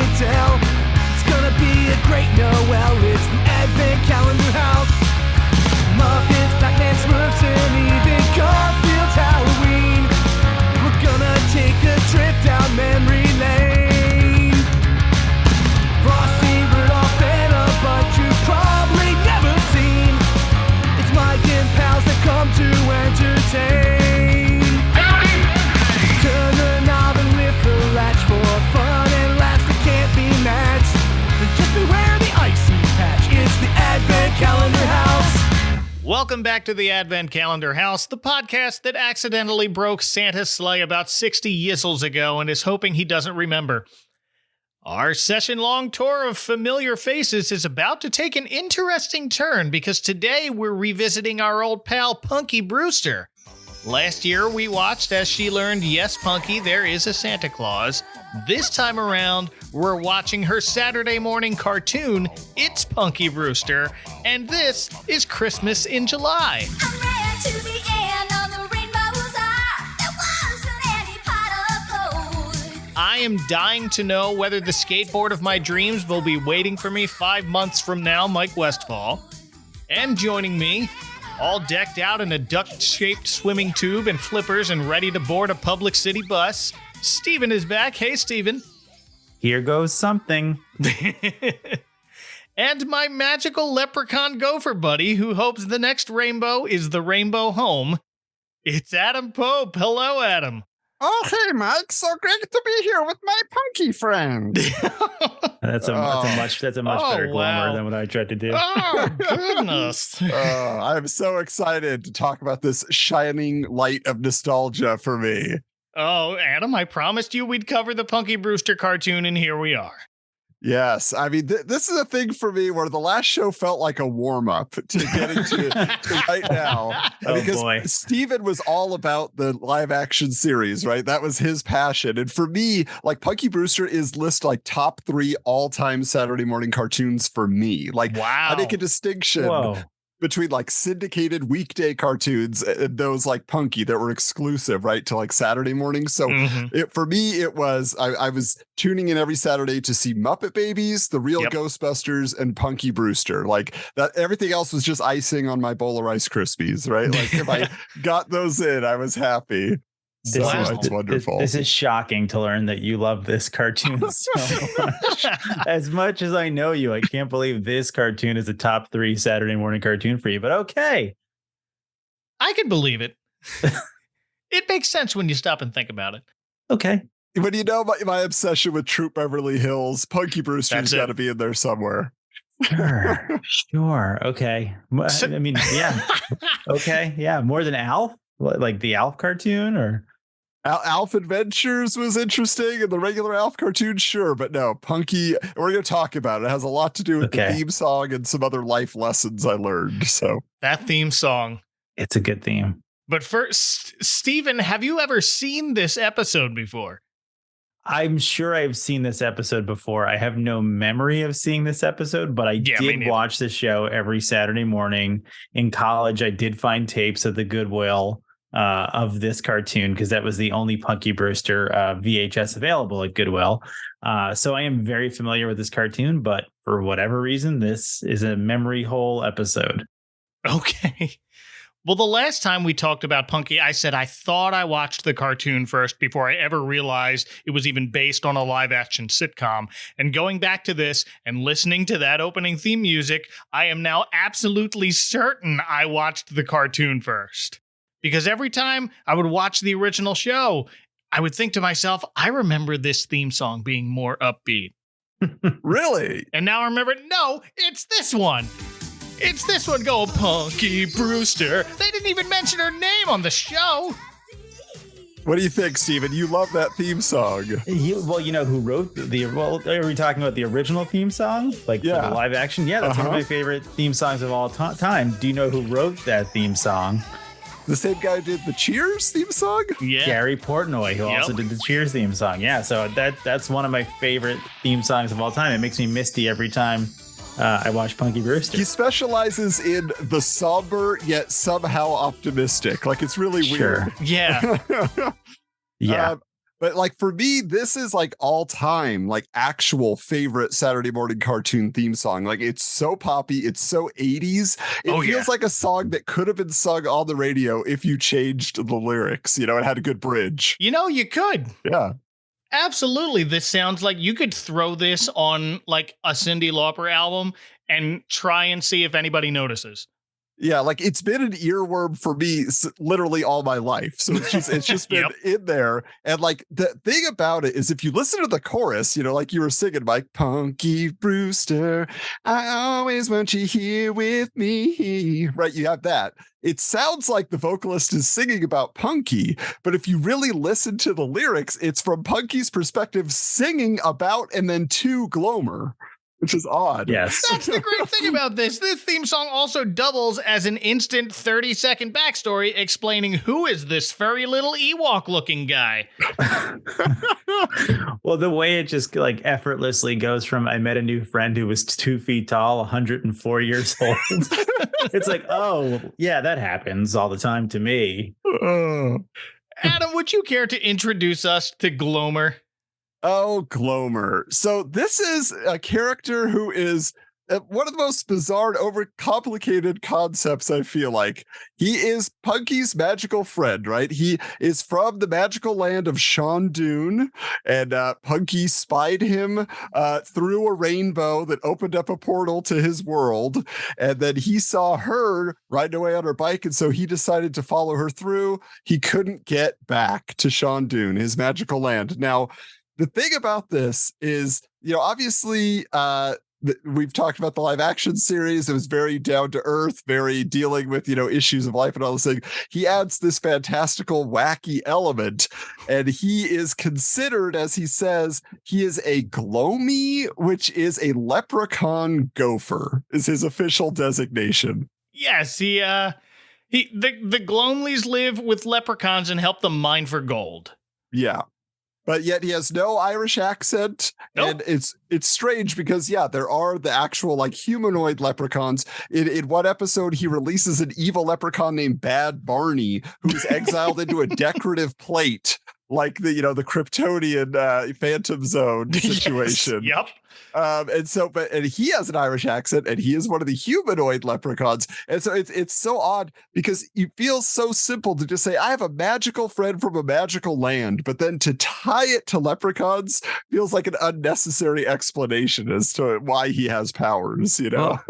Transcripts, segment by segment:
hotel. It's gonna be a great Noel. It's the Advent Calendar House. Muppets, Batman, Smurfs, and even Garfield's Halloween. We're gonna take a trip down memory lane. Frosty, Rudolph, and a bunch you've probably never seen. It's Mike and pals that come to entertain. Turn the knob and lift the latch for fun and laughs that can't be matched. And just beware the icy patch. It's the Advent Calendar House. Welcome back to the Advent Calendar House, the podcast that accidentally broke Santa's sleigh about 60 yizzles ago and is hoping he doesn't remember. Our session-long tour of familiar faces is about to take an interesting turn because today we're revisiting our old pal Punky Brewster. Last year we watched as she learned, yes, Punky, there is a Santa Claus. This time around, we're watching her Saturday morning cartoon, It's Punky Brewster, and this is Christmas in July. I ran to the end of the rainbow's eye. There wasn't any pot of gold. I am dying to know whether the skateboard of my dreams will be waiting for me 5 months from now, Mike Westfall. And joining me, all decked out in a duck-shaped swimming tube and flippers and ready to board a public city bus, Steven is back. Hey, Steven. Here goes something. And my magical leprechaun-gopher buddy who hopes the next rainbow is the rainbow home. It's Adam Pope. Hello, Adam. Oh, hey, Mike. So great to be here with my punky friend. That's a much better Glomer than what I tried to do. Oh, goodness. I'm so excited to talk about this shining light of nostalgia for me. Oh, Adam, I promised you we'd cover the Punky Brewster cartoon, and here we are. Yes. I mean, this is a thing for me where the last show felt like a warm-up to getting to right now. Because boy. Steven was all about the live-action series, right? That was his passion. And for me, like, Punky Brewster is listed like top 3 all-time Saturday morning cartoons for me. Like, Wow. I make a distinction Whoa. between like syndicated weekday cartoons and those like Punky that were exclusive, right, to like Saturday mornings. So for me, it was, I was tuning in every Saturday to see Muppet Babies, The Real Ghostbusters, and Punky Brewster. Like that, everything else was just icing on my bowl of Rice Krispies, right? Like if I got those in, I was happy. So it's wonderful. This is shocking to learn that you love this cartoon so much. As much as I know you, I can't believe this cartoon is a top 3 Saturday morning cartoon for you, but okay. I can believe it. It makes sense when you stop and think about it. Okay. When you know my obsession with Troop Beverly Hills, Punky Brewster's got to be in there somewhere. Sure. Okay. I mean, yeah. Okay. Yeah. More than Alf? Like the Alf cartoon or? Alf Adventures was interesting, and the regular Alf cartoon, sure, but no, Punky, we're going to talk about it. It has a lot to do with the theme song and some other life lessons I learned. So that theme song. It's a good theme. But first, Steven, have you ever seen this episode before? I'm sure I've seen this episode before. I have no memory of seeing this episode, but I did watch the show every Saturday morning. In college, I did find tapes at the Goodwill of this cartoon because that was the only Punky Brewster VHS available at Goodwill. So I am very familiar with this cartoon, but for whatever reason, this is a memory hole episode. Okay. Well, the last time we talked about Punky, I said I thought I watched the cartoon first before I ever realized it was even based on a live-action sitcom. And going back to this and listening to that opening theme music, I am now absolutely certain I watched the cartoon first. Because every time I would watch the original show, I would think to myself, I remember this theme song being more upbeat. Really? And now I remember, no, it's this one. It's this one. Go, Punky Brewster. They didn't even mention her name on the show. What do you think, Steven? You love that theme song. Well, you know who wrote are we talking about the original theme song? Like for the live action? Yeah, that's one of my favorite theme songs of all time. Do you know who wrote that theme song? The same guy who did the Cheers theme song? Yeah. Gary Portnoy, who also did the Cheers theme song. Yeah, so that's one of my favorite theme songs of all time. It makes me misty every time I watch Punky Brewster. He specializes in the somber yet somehow optimistic. Like, it's really weird. Yeah. Yeah. But like for me, this is like all time, like actual favorite Saturday morning cartoon theme song. Like it's so poppy. It's so 80s. It feels like a song that could have been sung on the radio if you changed the lyrics. It had a good bridge. You could. Yeah. Absolutely. This sounds like you could throw this on like a Cyndi Lauper album and try and see if anybody notices. Yeah, like it's been an earworm for me literally all my life. So it's just been in there. And like the thing about it is if you listen to the chorus, like you were singing, like Punky Brewster, I always want you here with me. Right. You have that. It sounds like the vocalist is singing about Punky, but if you really listen to the lyrics, it's from Punky's perspective singing about and then to Glomer. Which is odd. Yes. That's the great thing about this. This theme song also doubles as an instant 30-second backstory explaining who is this furry little Ewok looking guy. Well, the way it just like effortlessly goes from I met a new friend who was 2 feet tall, 104 years old. It's like, oh, yeah, that happens all the time to me. Adam, would you care to introduce us to Glomer? Oh, Glomer. So this is a character who is one of the most bizarre and overcomplicated concepts, I feel like. He is Punky's magical friend, right? He is from the magical land of Shondune, and Punky spied him through a rainbow that opened up a portal to his world, and then he saw her riding away on her bike, and so he decided to follow her through. He couldn't get back to Shondune, his magical land. Now, the thing about this is, obviously, we've talked about the live action series. It was very down to earth, very dealing with, issues of life and all this thing. He adds this fantastical, wacky element, and he is considered, as he says, he is a Glomy, which is a leprechaun-gopher, is his official designation. Yes, the Glomleys live with leprechauns and help them mine for gold. Yeah. But yet he has no Irish accent. Nope. And it's strange because, there are the actual like humanoid leprechauns. In one episode, he releases an evil leprechaun named Bad Barney, who's exiled into a decorative plate, like the Kryptonian Phantom Zone situation. Yes. Yep. And he has an Irish accent, and he is one of the humanoid leprechauns. And so it's so odd because it feels so simple to just say, I have a magical friend from a magical land, but then to tie it to leprechauns feels like an unnecessary explanation as to why he has powers, Well,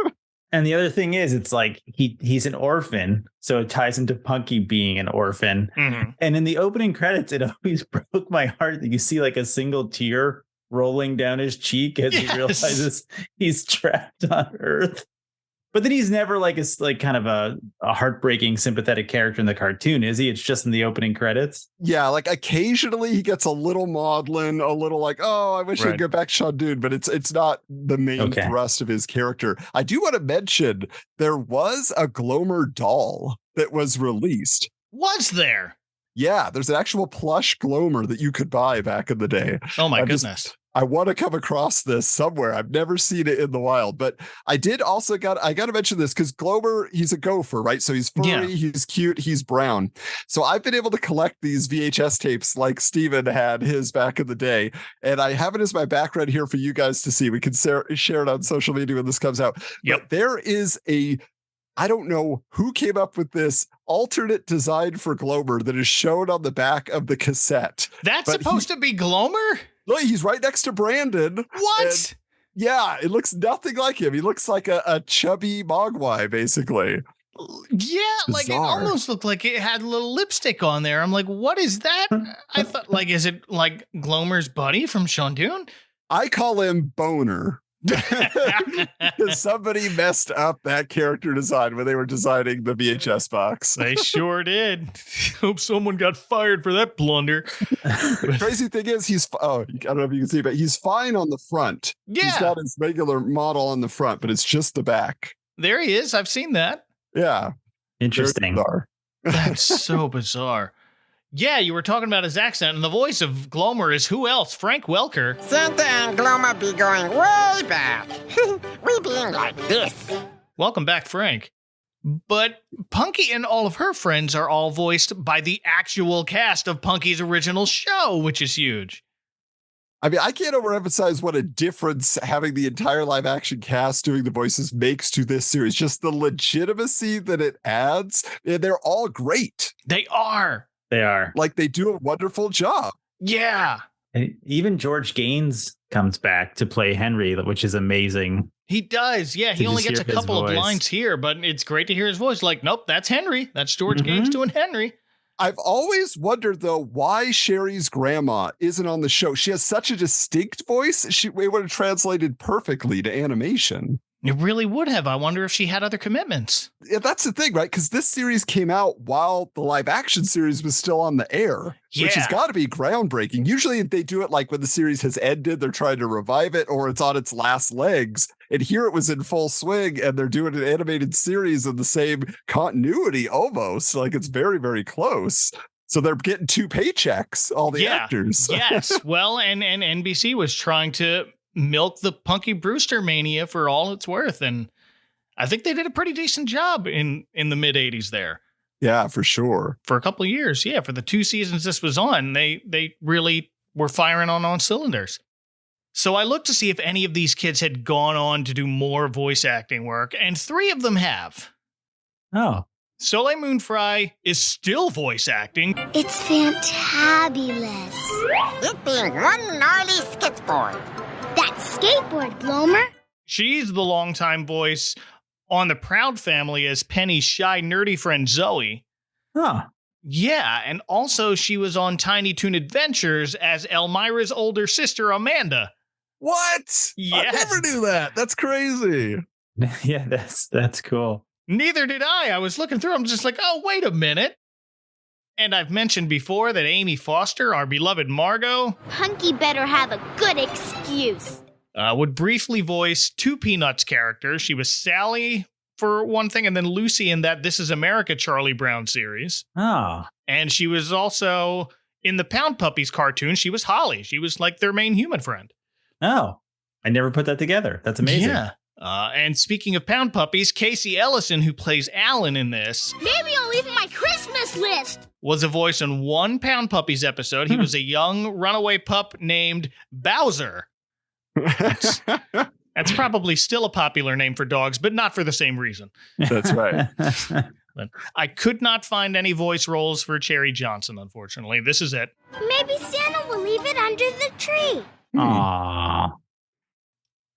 and the other thing is, it's like he's an orphan, so it ties into Punky being an orphan. Mm-hmm. And in the opening credits, it always broke my heart that you see like a single tear rolling down his cheek as he realizes he's trapped on Earth. But then he's never like kind of a heartbreaking, sympathetic character in the cartoon, is he? It's just in the opening credits. Yeah, like occasionally he gets a little maudlin, a little like, oh, I wish I'd get back to Shondune, but it's not the main thrust of his character. I do want to mention there was a Glomer doll that was released. Was there? Yeah, there's an actual plush Glomer that you could buy back in the day. Oh my goodness. I want to come across this somewhere. I've never seen it in the wild, but I did also I got to mention this because Glomer, he's a gopher, right? So he's furry, he's cute, he's brown. So I've been able to collect these VHS tapes like Steven had his back in the day. And I have it as my background here for you guys to see. We can share it on social media when this comes out. Yep. But there is I don't know who came up with this alternate design for Glomer that is shown on the back of the cassette. That's supposed to be Glomer? Look, he's right next to Brandon. What? Yeah, it looks nothing like him. He looks like a chubby Mogwai, basically. Yeah, Bizarre. Like it almost looked like it had a little lipstick on there. I'm like, what is that? I thought, like, is it like Glomer's buddy from Shondune? I call him Boner. Because somebody messed up that character design when they were designing the VHS box. They sure did. Hope someone got fired for that blunder. The crazy thing is I don't know if you can see, but he's fine on the front. Yeah. He's got his regular model on the front, but it's just the back. There he is. I've seen that. Yeah. Interesting. That's so bizarre. Yeah, you were talking about his accent, and the voice of Glomer is who else? Frank Welker. Santa and Glomer be going way back. We being like this. Welcome back, Frank. But Punky and all of her friends are all voiced by the actual cast of Punky's original show, which is huge. I mean, I can't overemphasize what a difference having the entire live action cast doing the voices makes to this series. Just the legitimacy that it adds. And they're all great. They are. They are. Like, they do a wonderful job. Yeah. And even George Gaines comes back to play Henry, which is amazing. He does. Yeah, he only gets a couple of lines here, but it's great to hear his voice. Like, nope, that's Henry. That's George Gaines doing Henry. I've always wondered, though, why Sherry's grandma isn't on the show. She has such a distinct voice. It would have translated perfectly to animation. It really would have. I wonder if she had other commitments. Yeah, that's the thing, right? Because this series came out while the live action series was still on the air, which has got to be groundbreaking. Usually they do it like when the series has ended, they're trying to revive it, or it's on its last legs. And here it was in full swing, and they're doing an animated series in the same continuity almost. Like, it's very, very close. So they're getting 2 paychecks, all the actors. Yes. Well, and NBC was trying to milk the Punky Brewster mania for all it's worth. And I think they did a pretty decent job in the mid 80s there. Yeah, for sure. For a couple of years. Yeah. For the 2 seasons this was on, they really were firing on all cylinders. So I looked to see if any of these kids had gone on to do more voice acting work, and 3 of them have. Oh. Soleil Moon Frye is still voice acting. It's fantabulous. It being one gnarly skateboard. That skateboard, Glomer. She's the longtime voice on The Proud Family as Penny's shy, nerdy friend Zoe. Huh. Yeah, and also she was on Tiny Toon Adventures as Elmira's older sister, Amanda. What? Yes. I never knew that. That's crazy. Yeah, that's cool. Neither did I. I was looking through. I'm just like, oh, wait a minute. And I've mentioned before that Amy Foster, our beloved Margot, Punky better have a good excuse. would briefly voice 2 Peanuts characters. She was Sally for one thing, and then Lucy in that This Is America Charlie Brown series. Oh. And she was also in the Pound Puppies cartoon. She was Holly. She was like their main human friend. Oh. I never put that together. That's amazing. Yeah. And speaking of Pound Puppies, Casey Ellison, who plays Alan in this, Maybe I'll leave my Christmas list. was a voice in one Pound Puppies episode. He was a young runaway pup named Bowser. That's probably still a popular name for dogs, but not for the same reason. That's right. But I could not find any voice roles for Cherry Johnson, unfortunately. This is it. Maybe Santa will leave it under the tree. Aww.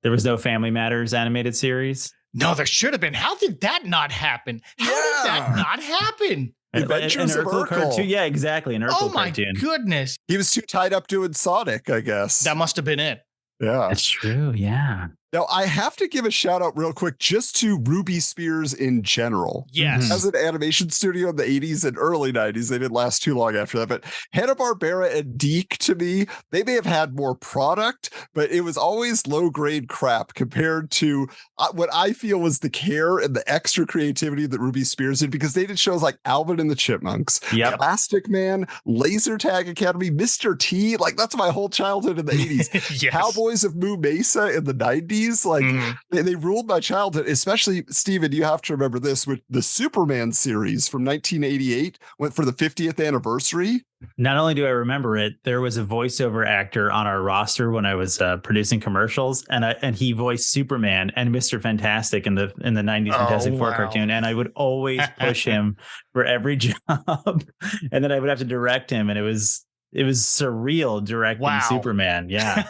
There was no Family Matters animated series? No, there should have been. How did that not happen? How did that not happen? Adventures of Urkel. Cartoon. Yeah, exactly. An Urkel Oh my cartoon. goodness. He was too tied up doing Sonic, I guess. That must have been it. Yeah. That's true. Yeah. Now, I have to give a shout out real quick just to Ruby Spears in general. Yes. As an animation studio in the 80s and early 90s, they didn't last too long after that. But Hanna-Barbera and Deke, to me, they may have had more product, but it was always low-grade crap compared to what I feel was the care and the extra creativity that Ruby Spears did, because they did shows like Alvin and the Chipmunks, Plastic Man, Laser Tag Academy, Mr. T. Like, that's my whole childhood in the 80s. Yes. Cowboys of Moo Mesa in the 90s. Like, they ruled my childhood, especially, Steven, you have to remember this, with the Superman series from 1988 went for the 50th anniversary. Not only do I remember it, there was a voiceover actor on our roster when I was producing commercials, and he voiced Superman and Mr. Fantastic in the 90s Fantastic Four cartoon, and I would always push him for every job, and then I would have to direct him, and it was surreal directing Superman. Yeah.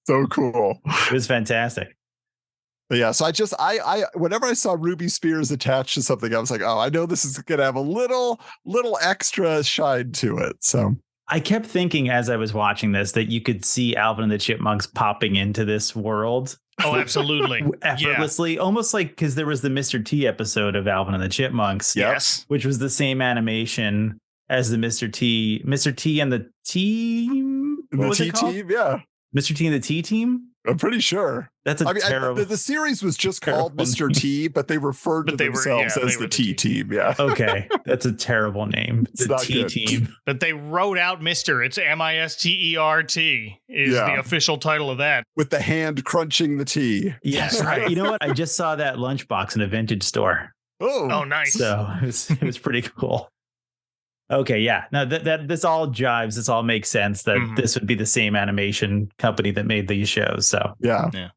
So cool. It was fantastic. But yeah, so I whenever I saw Ruby Spears attached to something, I was like, oh, I know this is gonna have a little extra shine to it. So I kept thinking as I was watching this that you could see Alvin and the Chipmunks popping into this world. Oh, absolutely. Effortlessly, almost like, because there was the Mr. T episode of Alvin and the Chipmunks. Yes. Which was the same animation as the Mr. T and the Team. The T Team, yeah. Mr. T and the T Team? I'm pretty sure. That's a terrible. The series was just called Mr. T, but they referred to themselves as the T team. Yeah. Okay. That's a terrible name. The T team. But they wrote out Mr. It's Mistert is the official title of that. With the hand crunching the tea. Yes. Right. You know what? I just saw that lunchbox in a vintage store. Oh, nice. So it was pretty cool. Okay, yeah. No, this all jives. This all makes sense that this would be the same animation company that made these shows. So yeah.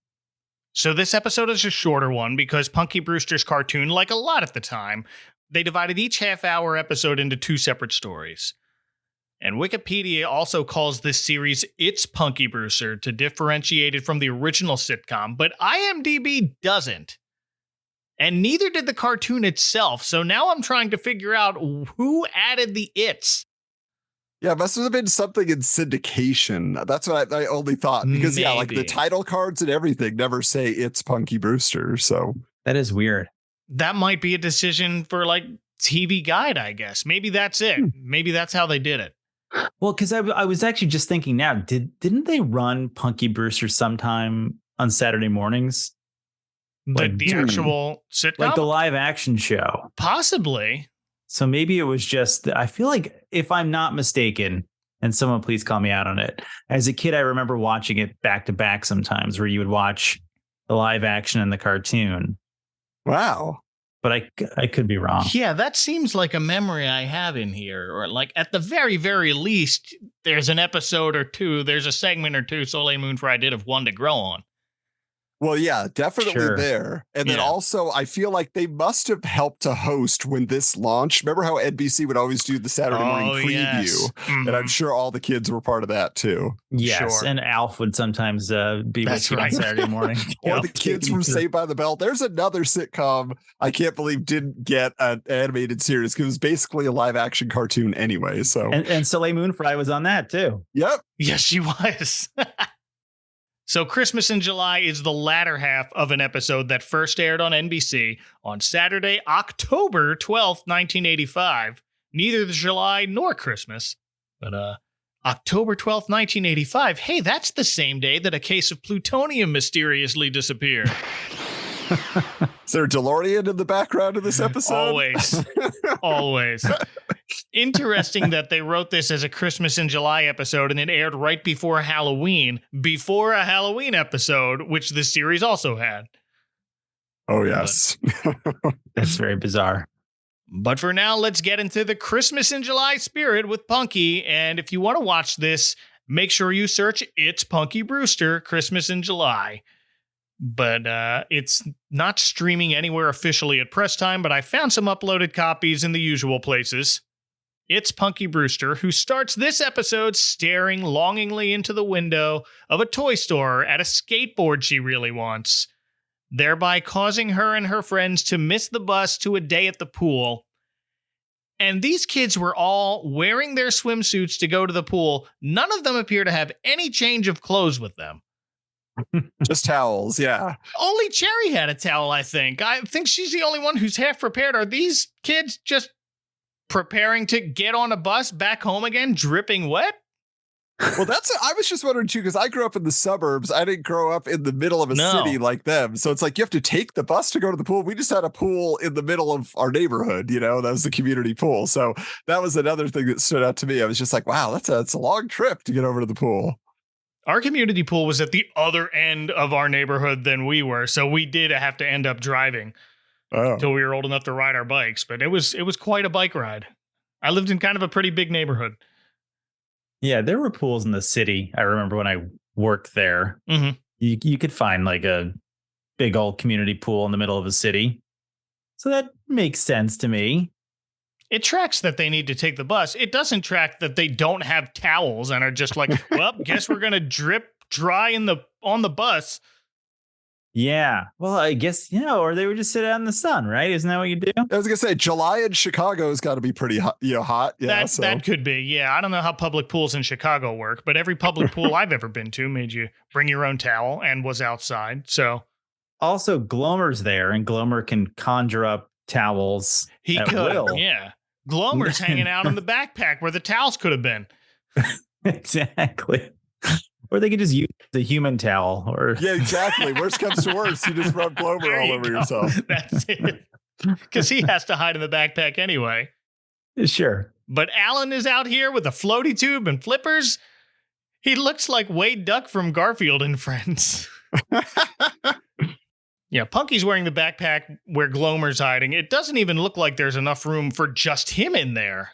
So this episode is a shorter one because Punky Brewster's cartoon, like a lot at the time, they divided each half-hour episode into 2 separate stories. And Wikipedia also calls this series It's Punky Brewster to differentiate it from the original sitcom, but IMDb doesn't. And neither did the cartoon itself. So now I'm trying to figure out who added the it's. Yeah, it must have been something in syndication. That's what I only thought. Because, like the title cards and everything never say It's Punky Brewster. So that is weird. That might be a decision for like TV Guide, I guess. Maybe that's it. Maybe that's how they did it. Well, because I was actually just thinking now, didn't they run Punky Brewster sometime on Saturday mornings? The actual sitcom? Like the live action show. Possibly. So maybe it was just, I feel like if I'm not mistaken, and someone please call me out on it. As a kid, I remember watching it back to back sometimes where you would watch the live action and the cartoon. Wow. But I could be wrong. Yeah, that seems like a memory I have in here. Or like at the very, very least, there's an episode or two, there's a segment or two Soleil Moon Frye did of One to Grow On. Well, yeah, definitely there. And then also, I feel like they must have helped to host when this launched. Remember how NBC would always do the Saturday morning preview? Yes. And I'm sure all the kids were part of that, too. Yes, sure. And Alf would sometimes be with you on Saturday morning. Or the kids from Saved by the Bell. There's another sitcom I can't believe didn't get an animated series because it was basically a live action cartoon anyway. So And Soleil Moon Frye was on that, too. Yep. Yes, she was. So Christmas in July is the latter half of an episode that first aired on NBC on Saturday, October 12th, 1985. Neither the July nor Christmas, but October 12th, 1985. Hey, that's the same day that a case of plutonium mysteriously disappeared. Is there a DeLorean in the background of this episode? Always. Always. Interesting that they wrote this as a Christmas in July episode and it aired right before Halloween, before a Halloween episode, which this series also had. Oh, yes. That's very bizarre. But for now, let's get into the Christmas in July spirit with Punky. And if you want to watch this, make sure you search It's Punky Brewster Christmas in July. But it's not streaming anywhere officially at press time, but I found some uploaded copies in the usual places. It's Punky Brewster, who starts this episode staring longingly into the window of a toy store at a skateboard she really wants, thereby causing her and her friends to miss the bus to a day at the pool. And these kids were all wearing their swimsuits to go to the pool. None of them appear to have any change of clothes with them. Just towels, yeah. Only Cherry had a towel, I think. I think she's the only one who's half prepared. Are these kids just preparing to get on a bus back home again, dripping wet? Well, I was just wondering, too, because I grew up in the suburbs. I didn't grow up in the middle of a city like them. So it's like you have to take the bus to go to the pool. We just had a pool in the middle of our neighborhood, that was the community pool. So that was another thing that stood out to me. I was just like, wow, that's a long trip to get over to the pool. Our community pool was at the other end of our neighborhood than we were, so we did have to end up driving until we were old enough to ride our bikes. But it was quite a bike ride. I lived in kind of a pretty big neighborhood. Yeah, there were pools in the city. I remember when I worked there. Mm-hmm. You could find like a big old community pool in the middle of a city. So that makes sense to me. It tracks that they need to take the bus. It doesn't track that they don't have towels and are just like, well, guess we're going to drip dry on the bus. Yeah. Well, I guess, or they would just sit out in the sun, right? Isn't that what you do? I was going to say, July in Chicago has got to be pretty hot. Hot. Yeah, that could be. Yeah. I don't know how public pools in Chicago work, but every public pool I've ever been to made you bring your own towel and was outside. So also Glomer's there and Glomer can conjure up towels. He could. Will. Yeah. Glomer's hanging out in the backpack where the towels could have been. Exactly. Or they could just use the human towel. Or Yeah, exactly. Worst comes to worst, you just rub Glomer There all you over go. yourself. That's it. Because he has to hide in the backpack anyway. sure. But Alan is out here with a floaty tube and flippers. He looks like Wade Duck from Garfield and Friends. Yeah, Punky's wearing the backpack where Glomer's hiding. It doesn't even look like there's enough room for just him in there.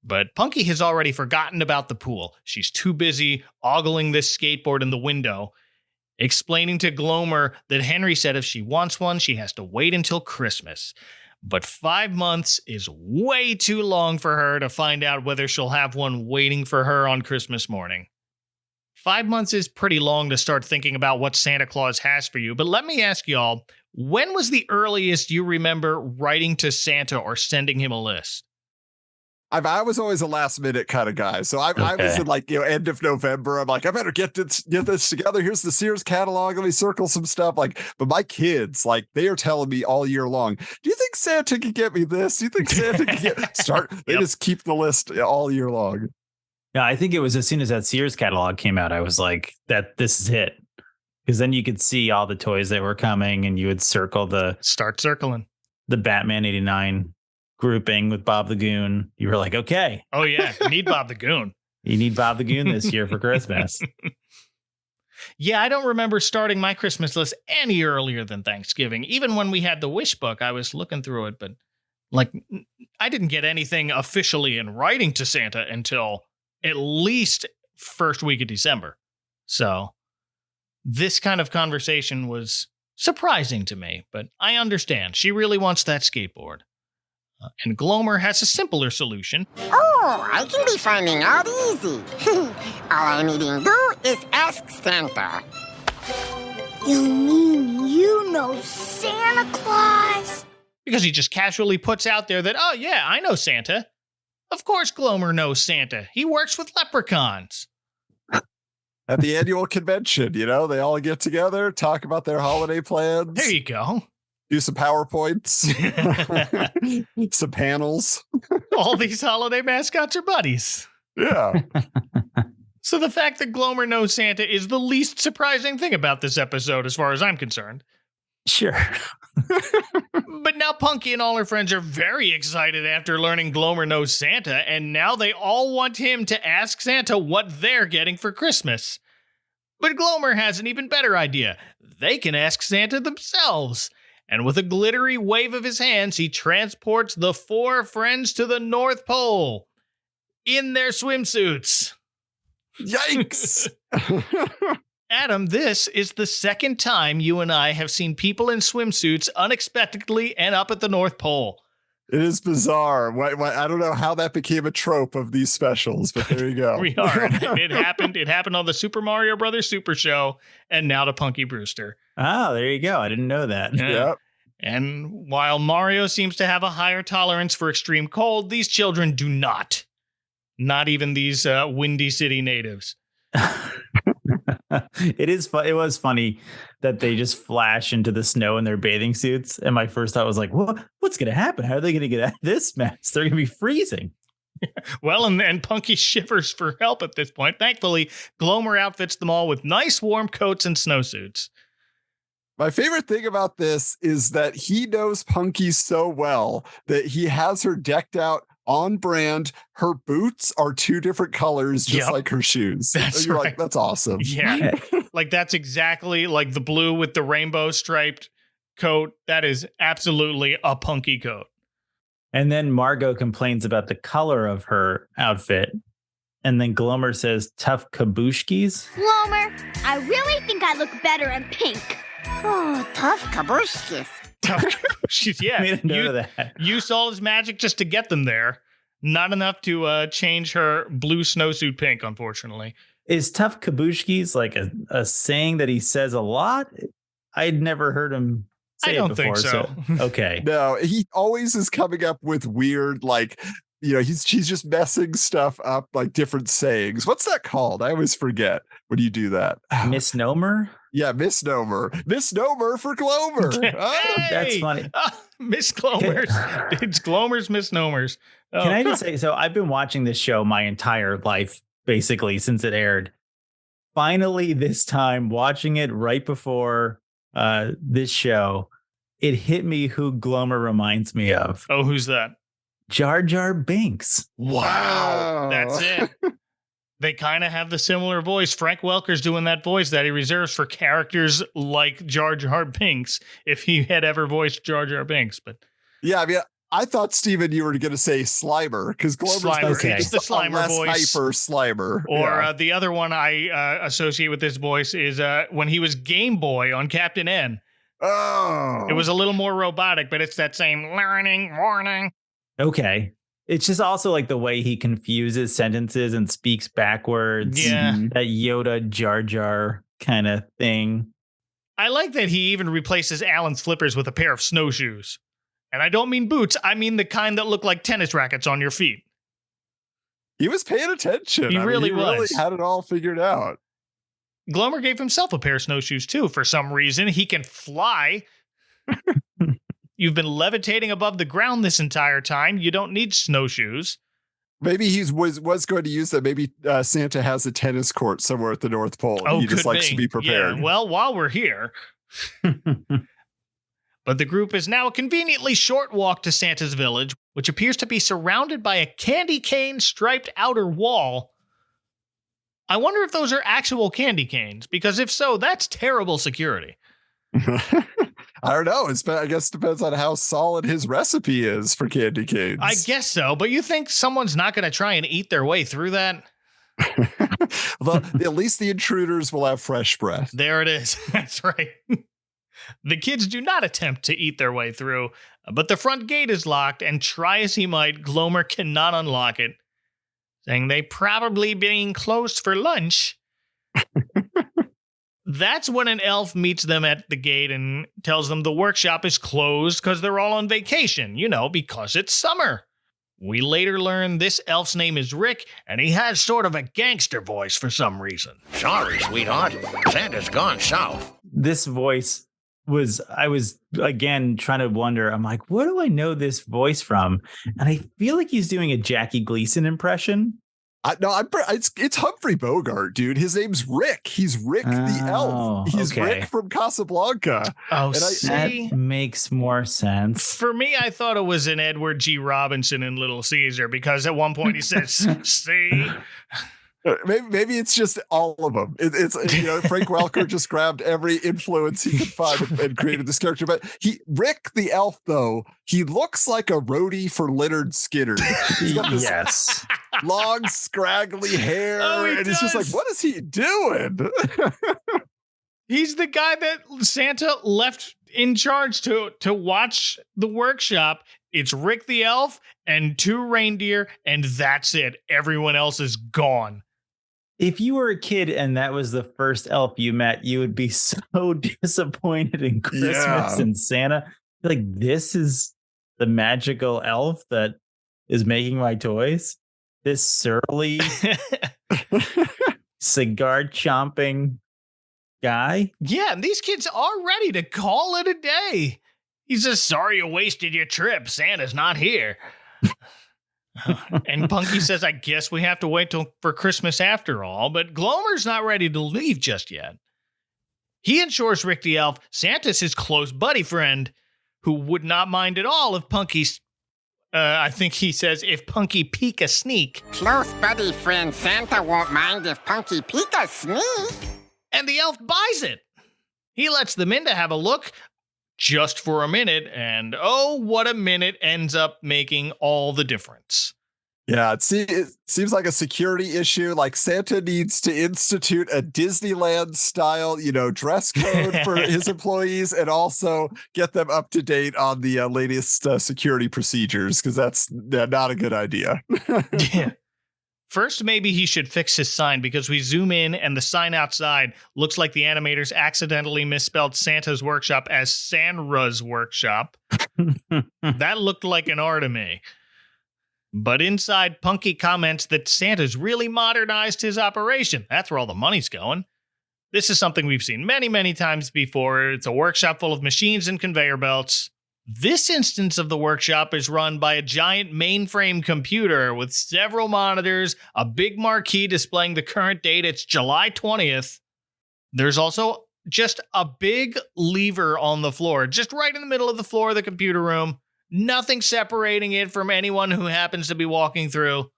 But Punky has already forgotten about the pool. She's too busy ogling this skateboard in the window, explaining to Glomer that Henry said if she wants one, she has to wait until Christmas. But 5 months is way too long for her to find out whether she'll have one waiting for her on Christmas morning. 5 months is pretty long to start thinking about what Santa Claus has for you. But let me ask y'all, when was the earliest you remember writing to Santa or sending him a list? I was always a last minute kind of guy. So I was in like, end of November. I'm like, I better get this together. Here's the Sears catalog. Let me circle some stuff. Like, but my kids, like, they are telling me all year long, do you think Santa can get me this? Do you think Santa can get They just keep the list all year long. Yeah, I think it was as soon as that Sears catalog came out, I was like, this is it. Because then you could see all the toys that were coming and you would Start circling. The Batman 89 grouping with Bob the Goon. You were like, okay. Oh, yeah. You need Bob the Goon. You need Bob the Goon this year for Christmas. Yeah, I don't remember starting my Christmas list any earlier than Thanksgiving. Even when we had the wish book, I was looking through it, but like I didn't get anything officially in writing to Santa until at least first week of December. So this kind of conversation was surprising to me, but I understand. She really wants that skateboard. And Glomer has a simpler solution. Oh, I can be finding out easy. All I need to do is ask Santa. You mean you know Santa Claus? Because he just casually puts out there that, oh yeah, I know Santa. Of course Glomer knows Santa. He works with leprechauns. At the annual convention, they all get together, talk about their holiday plans. There you go. Do some PowerPoints, some panels. All these holiday mascots are buddies. Yeah. So the fact that Glomer knows Santa is the least surprising thing about this episode as far as I'm concerned. Sure. But now Punky and all her friends are very excited after learning Glomer knows Santa, and now they all want him to ask Santa what they're getting for Christmas. But Glomer has an even better idea. They can ask Santa themselves. And with a glittery wave of his hands, he transports the 4 friends to the North Pole in their swimsuits. Yikes. Adam, this is the second time you and I have seen people in swimsuits unexpectedly end up at the North Pole. It is bizarre. I don't know how that became a trope of these specials, but there you go. We are. It happened. It happened on the Super Mario Brothers Super Show, and now to Punky Brewster. Oh, there you go. I didn't know that. Yep. And while Mario seems to have a higher tolerance for extreme cold, these children do not. Not even these Windy City natives. It was funny that they just flash into the snow in their bathing suits. And my first thought was like, what's going to happen? How are they going to get out of this mess? They're going to be freezing. Well, and Punky shivers for help at this point. Thankfully, Glomer outfits them all with nice warm coats and snowsuits. My favorite thing about this is that he knows Punky so well that he has her decked out on brand. Her boots are 2 different colors, just like her shoes. That's You're right. like, that's awesome. Yeah. Like that's exactly like the blue with the rainbow striped coat. That is absolutely a Punky coat. And then Margot complains about the color of her outfit. And then Glomer says, tough kabushkis. Glomer, I really think I look better in pink. Oh, tough kabushkis. Yeah. Made a note of that. Used all his magic just to get them there. Not enough to change her blue snowsuit pink, unfortunately. Is tough kabushkis like a saying that he says a lot? I'd never heard him say I it don't before. think so. Okay. No, he always is coming up with weird, like, she's just messing stuff up, like different sayings. What's that called? I always forget when you do that. Misnomer? Yeah, misnomer. Misnomer for Glomer. Hey! That's funny. Miss Glomer's. It's Glomer's misnomers. Oh. Can I just say, so I've been watching this show my entire life, basically, since it aired. finally this time watching it right before this show, it hit me who Glomer reminds me of. Oh, who's that? Jar Jar Binks. Wow. That's it. They kind of have the similar voice. Frank Welker's doing that voice that he reserves for characters like Jar Jar Binks, if he had ever voiced Jar Jar Binks. But yeah, I mean, I thought, Steven, you were going to say Slimer, because Glomer's it's the Slimer voice. Hyper Slimer. Or the other one I associate with this voice is when he was Game Boy on Captain N. Oh. It was a little more robotic, but it's that same learning, warning. Okay. It's just also like the way he confuses sentences and speaks backwards. Yeah. That Yoda Jar Jar kind of thing. I like that he even replaces Alan's flippers with a pair of snowshoes. And I don't mean boots. I mean the kind that look like tennis rackets on your feet. He was paying attention. He really was. Had it all figured out. Glomer gave himself a pair of snowshoes, too, for some reason. He can fly. You've been levitating above the ground this entire time. You don't need snowshoes. Maybe he was going to use that. Maybe Santa has a tennis court somewhere at the North Pole. Oh, he just likes to be prepared. Yeah, well, while we're here. But the group is now a conveniently short walk to Santa's village, which appears to be surrounded by a candy cane striped outer wall. I wonder if those are actual candy canes, because if so, that's terrible security. I don't know. I guess it depends on how solid his recipe is for candy canes. I guess so, but you think someone's not going to try and eat their way through that? Well, at least the intruders will have fresh breath. There it is. That's right. The kids do not attempt to eat their way through, but the front gate is locked, and try as he might, Glomer cannot unlock it, saying they probably being closed for lunch. That's when an elf meets them at the gate and tells them the workshop is closed because they're all on vacation, because it's summer. We later learn this elf's name is Rick, and he has sort of a gangster voice for some reason. Sorry, sweetheart. Santa's gone south. This voice I was again trying to wonder, I'm like, where do I know this voice from? And I feel like he's doing a Jackie Gleason impression. It's Humphrey Bogart, dude. His name's Rick. He's Rick the elf. He's Rick from Casablanca. Oh, that makes more sense. For me, I thought it was an Edward G. Robinson in Little Caesar, because at one point he says, see? Maybe it's just all of them. It's Frank Welker just grabbed every influence he could find and created this character. But Rick the elf, though, he looks like a roadie for Leonard Skinner. He's got this long, scraggly hair, and it's just like, what is he doing? He's the guy that Santa left in charge to watch the workshop. It's Rick the elf and 2 reindeer, and that's it. Everyone else is gone. If you were a kid and that was the first elf you met, you would be so disappointed in Christmas and Santa. Like, this is the magical elf that is making my toys. This surly, cigar chomping guy. Yeah, and these kids are ready to call it a day. He's just sorry you wasted your trip. Santa's not here. And Punky says, I guess we have to wait for Christmas after all, but Glomer's not ready to leave just yet. He assures Rick the elf Santa's his close buddy friend, who would not mind at all if Punky's, I think he says, if Punky peek a sneak. Close buddy friend Santa won't mind if Punky peek a sneak. And the elf buys it. He lets them in to have a look. Just for a minute, and oh, what a minute ends up making all the difference. Yeah, it seems like a security issue. Like, Santa needs to institute a Disneyland-style, dress code for his employees, and also get them up to date on the latest security procedures, because that's not a good idea. Yeah. First, maybe he should fix his sign, because we zoom in and the sign outside looks like the animators accidentally misspelled Santa's workshop as Sanra's workshop. That looked like an R to me. But inside, Punky comments that Santa's really modernized his operation. That's where all the money's going. This is something we've seen many, many times before. It's a workshop full of machines and conveyor belts. This instance of the workshop is run by a giant mainframe computer with several monitors, a big marquee displaying the current date. It's July 20th. There's also just a big lever on the floor, just right in the middle of the floor of the computer room. Nothing separating it from anyone who happens to be walking through.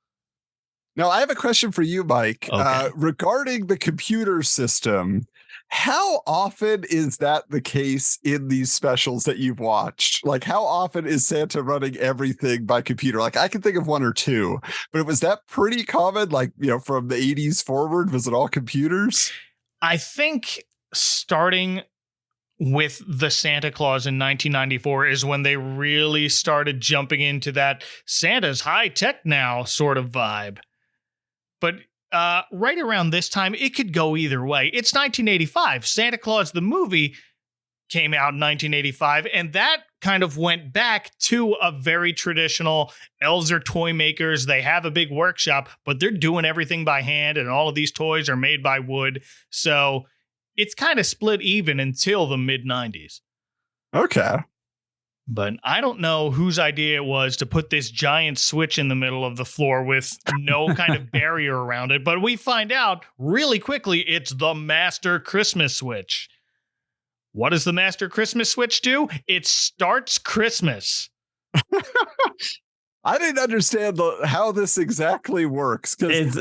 Now, I have a question for you, Mike, regarding the computer system. How often is that the case in these specials that you've watched? Like, how often is Santa running everything by computer? Like, I can think of one or two, but was that pretty common? Like, from the 80s forward, was it all computers? I think starting with the Santa Claus in 1994 is when they really started jumping into that Santa's high tech now sort of vibe. But right around this time, it could go either way. It's 1985. Santa Claus, the movie, came out in 1985, and that kind of went back to a very traditional, elves are toy makers. They have a big workshop, but they're doing everything by hand, and all of these toys are made by wood. So it's kind of split even until the mid-90s. Okay. But I don't know whose idea it was to put this giant switch in the middle of the floor with no kind of barrier around it. But we find out really quickly it's the Master Christmas Switch. What does the Master Christmas Switch do? It starts Christmas. I didn't understand how this exactly works, because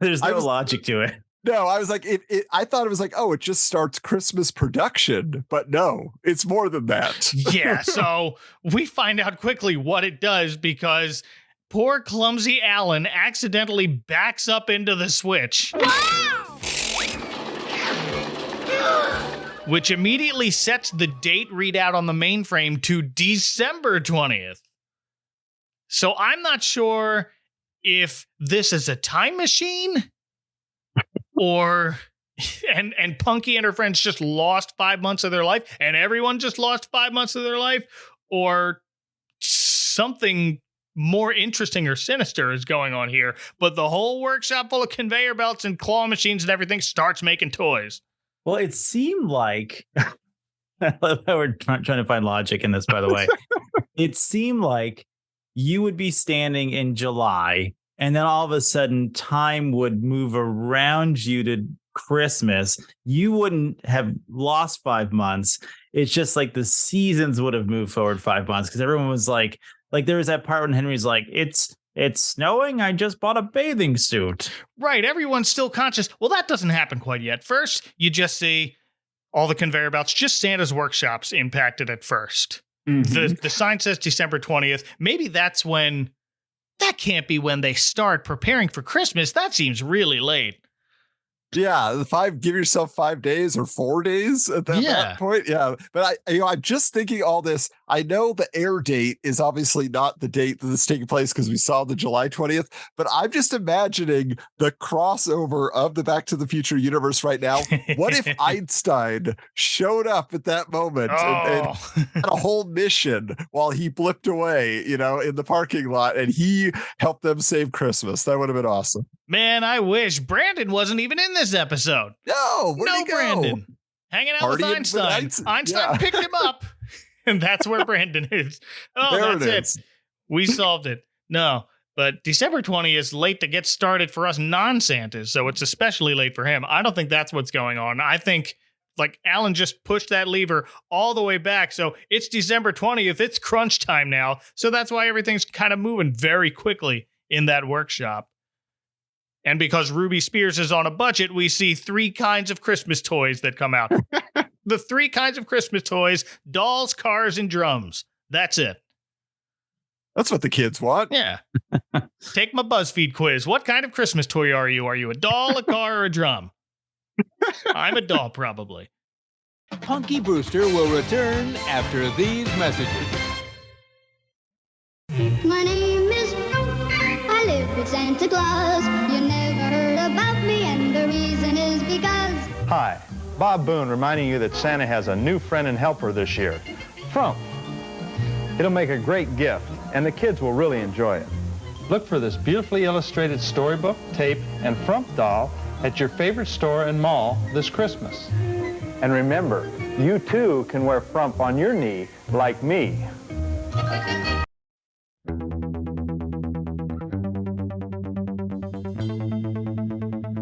there's no logic to it. No, I was like, I thought it was like, oh, it just starts Christmas production, but no, it's more than that. Yeah, so we find out quickly what it does because poor clumsy Alan accidentally backs up into the switch. Wow! Which immediately sets the date readout on the mainframe to December 20th. So I'm not sure if this is a time machine or and Punky and her friends just lost 5 months of their life and everyone just lost 5 months of their life, or something more interesting or sinister is going on here. But the whole workshop full of conveyor belts and claw machines and everything starts making toys. Well, it seemed like I love how we're trying to find logic in this, by the way. It seemed like you would be standing in July and then all of a sudden time would move around you to Christmas. You wouldn't have lost 5 months. It's just like the seasons would have moved forward 5 months because everyone was like there was that part when Henry's like, it's snowing. I just bought a bathing suit. Right. Everyone's still conscious. Well, that doesn't happen quite yet. First, you just see all the conveyor belts, just Santa's workshops impacted at first. Mm-hmm. The sign says December 20th. Maybe that's when, that can't be when they start preparing for Christmas. That seems really late. Yeah, give yourself 5 days or 4 days at that point. Yeah, but I'm just thinking all this. I know the air date is obviously not the date that this is taking place because we saw the July 20th, but I'm just imagining the crossover of the Back to the Future universe right now. What if Einstein showed up at that moment and had a whole mission while he blipped away, in the parking lot, and he helped them save Christmas? That would have been awesome. Man, I wish Brandon wasn't even in this episode. No, Brandon. Hanging out with Einstein. Einstein picked him up, and that's where Brandon is. Oh, there that's it. We solved it. No, but December 20th is late to get started for us non-Santas, so it's especially late for him. I don't think that's what's going on. I think, Alan just pushed that lever all the way back, so it's December 20th. It's crunch time now, so that's why everything's kind of moving very quickly in that workshop. And because Ruby Spears is on a budget, we see 3 kinds of Christmas toys that come out. The 3 kinds of Christmas toys: dolls, cars, and drums. That's it. That's what the kids want. Yeah. Take my BuzzFeed quiz. What kind of Christmas toy are you? Are you a doll, a car, or a drum? I'm a doll, probably. Punky Brewster will return after these messages. My name is I live with Santa Claus. You never heard about me, and the reason is because... Hi, Bob Boone reminding you that Santa has a new friend and helper this year, Frump. It'll make a great gift, and the kids will really enjoy it. Look for this beautifully illustrated storybook, tape, and Frump doll at your favorite store and mall this Christmas. And remember, you too can wear frump on your knee like me.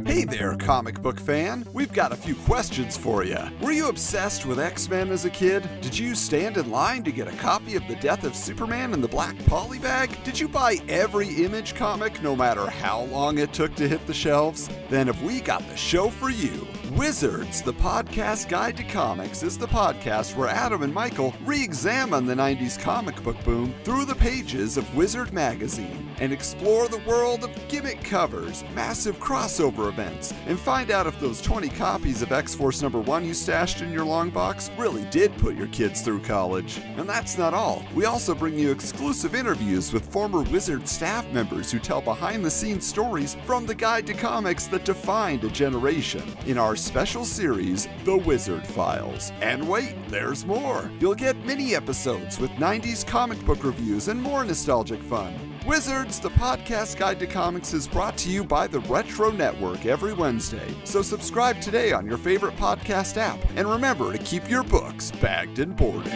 Hey there, comic book fan. We've got a few questions for you. Were you obsessed with X-Men as a kid? Did you stand in line to get a copy of The Death of Superman in the black poly bag? Did you buy every Image comic no matter how long it took to hit the shelves? Then have we got the show for you. Wizards, the podcast guide to comics, is the podcast where Adam and Michael re-examine the 90s comic book boom through the pages of Wizard magazine and explore the world of gimmick covers, massive crossover events, and find out if those 20 copies of X-Force #1 you stashed in your long box really did put your kids through college. And that's not all. We also bring you exclusive interviews with former Wizard staff members who tell behind-the-scenes stories from the guide to comics that defined a generation in our special series, The Wizard Files. And wait, there's more. You'll get mini episodes with 90s comic book reviews and more nostalgic fun. Wizards, the podcast guide to comics, is brought to you by the Retro Network every Wednesday. So subscribe today on your favorite podcast app. And remember to keep your books bagged and boarded.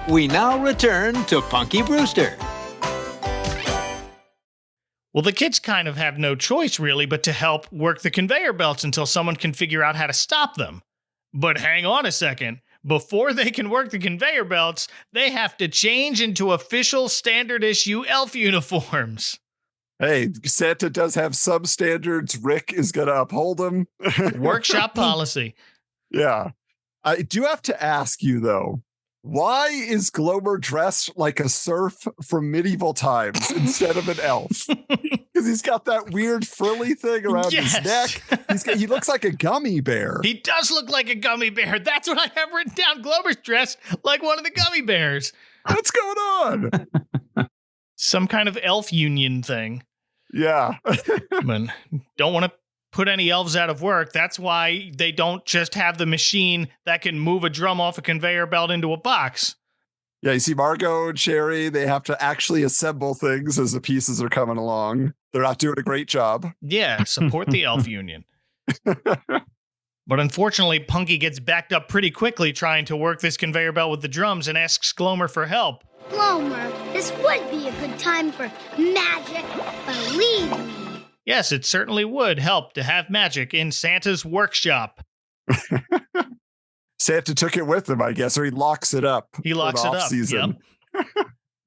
We now return to Punky Brewster. Well, the kids kind of have no choice, really, but to help work the conveyor belts until someone can figure out how to stop them. But hang on a second. Before they can work the conveyor belts, they have to change into official standard-issue elf uniforms. Hey, Santa does have some standards. Rick is going to uphold them. Workshop policy. Yeah. I do have to ask you, though. Why is Glomer dressed like a serf from medieval times instead of an elf? Because he's got that weird frilly thing around his neck. He looks like a gummy bear. He does look like a gummy bear. That's what I have written down. Glomer's dressed like one of the gummy bears. What's going on? Some kind of elf union thing. Yeah. Man, don't want to put any elves out of work. That's why they don't just have the machine that can move a drum off a conveyor belt into a box. Yeah, you see Margot and Sherry, they have to actually assemble things as the pieces are coming along. They're not doing a great job. Yeah, support the elf union. But unfortunately, Punky gets backed up pretty quickly trying to work this conveyor belt with the drums and asks Glomer for help. Glomer, this would be a good time for magic, believe me. Yes, it certainly would help to have magic in Santa's workshop. Santa took it with him, I guess, or he locks it up. He locks it up, yep.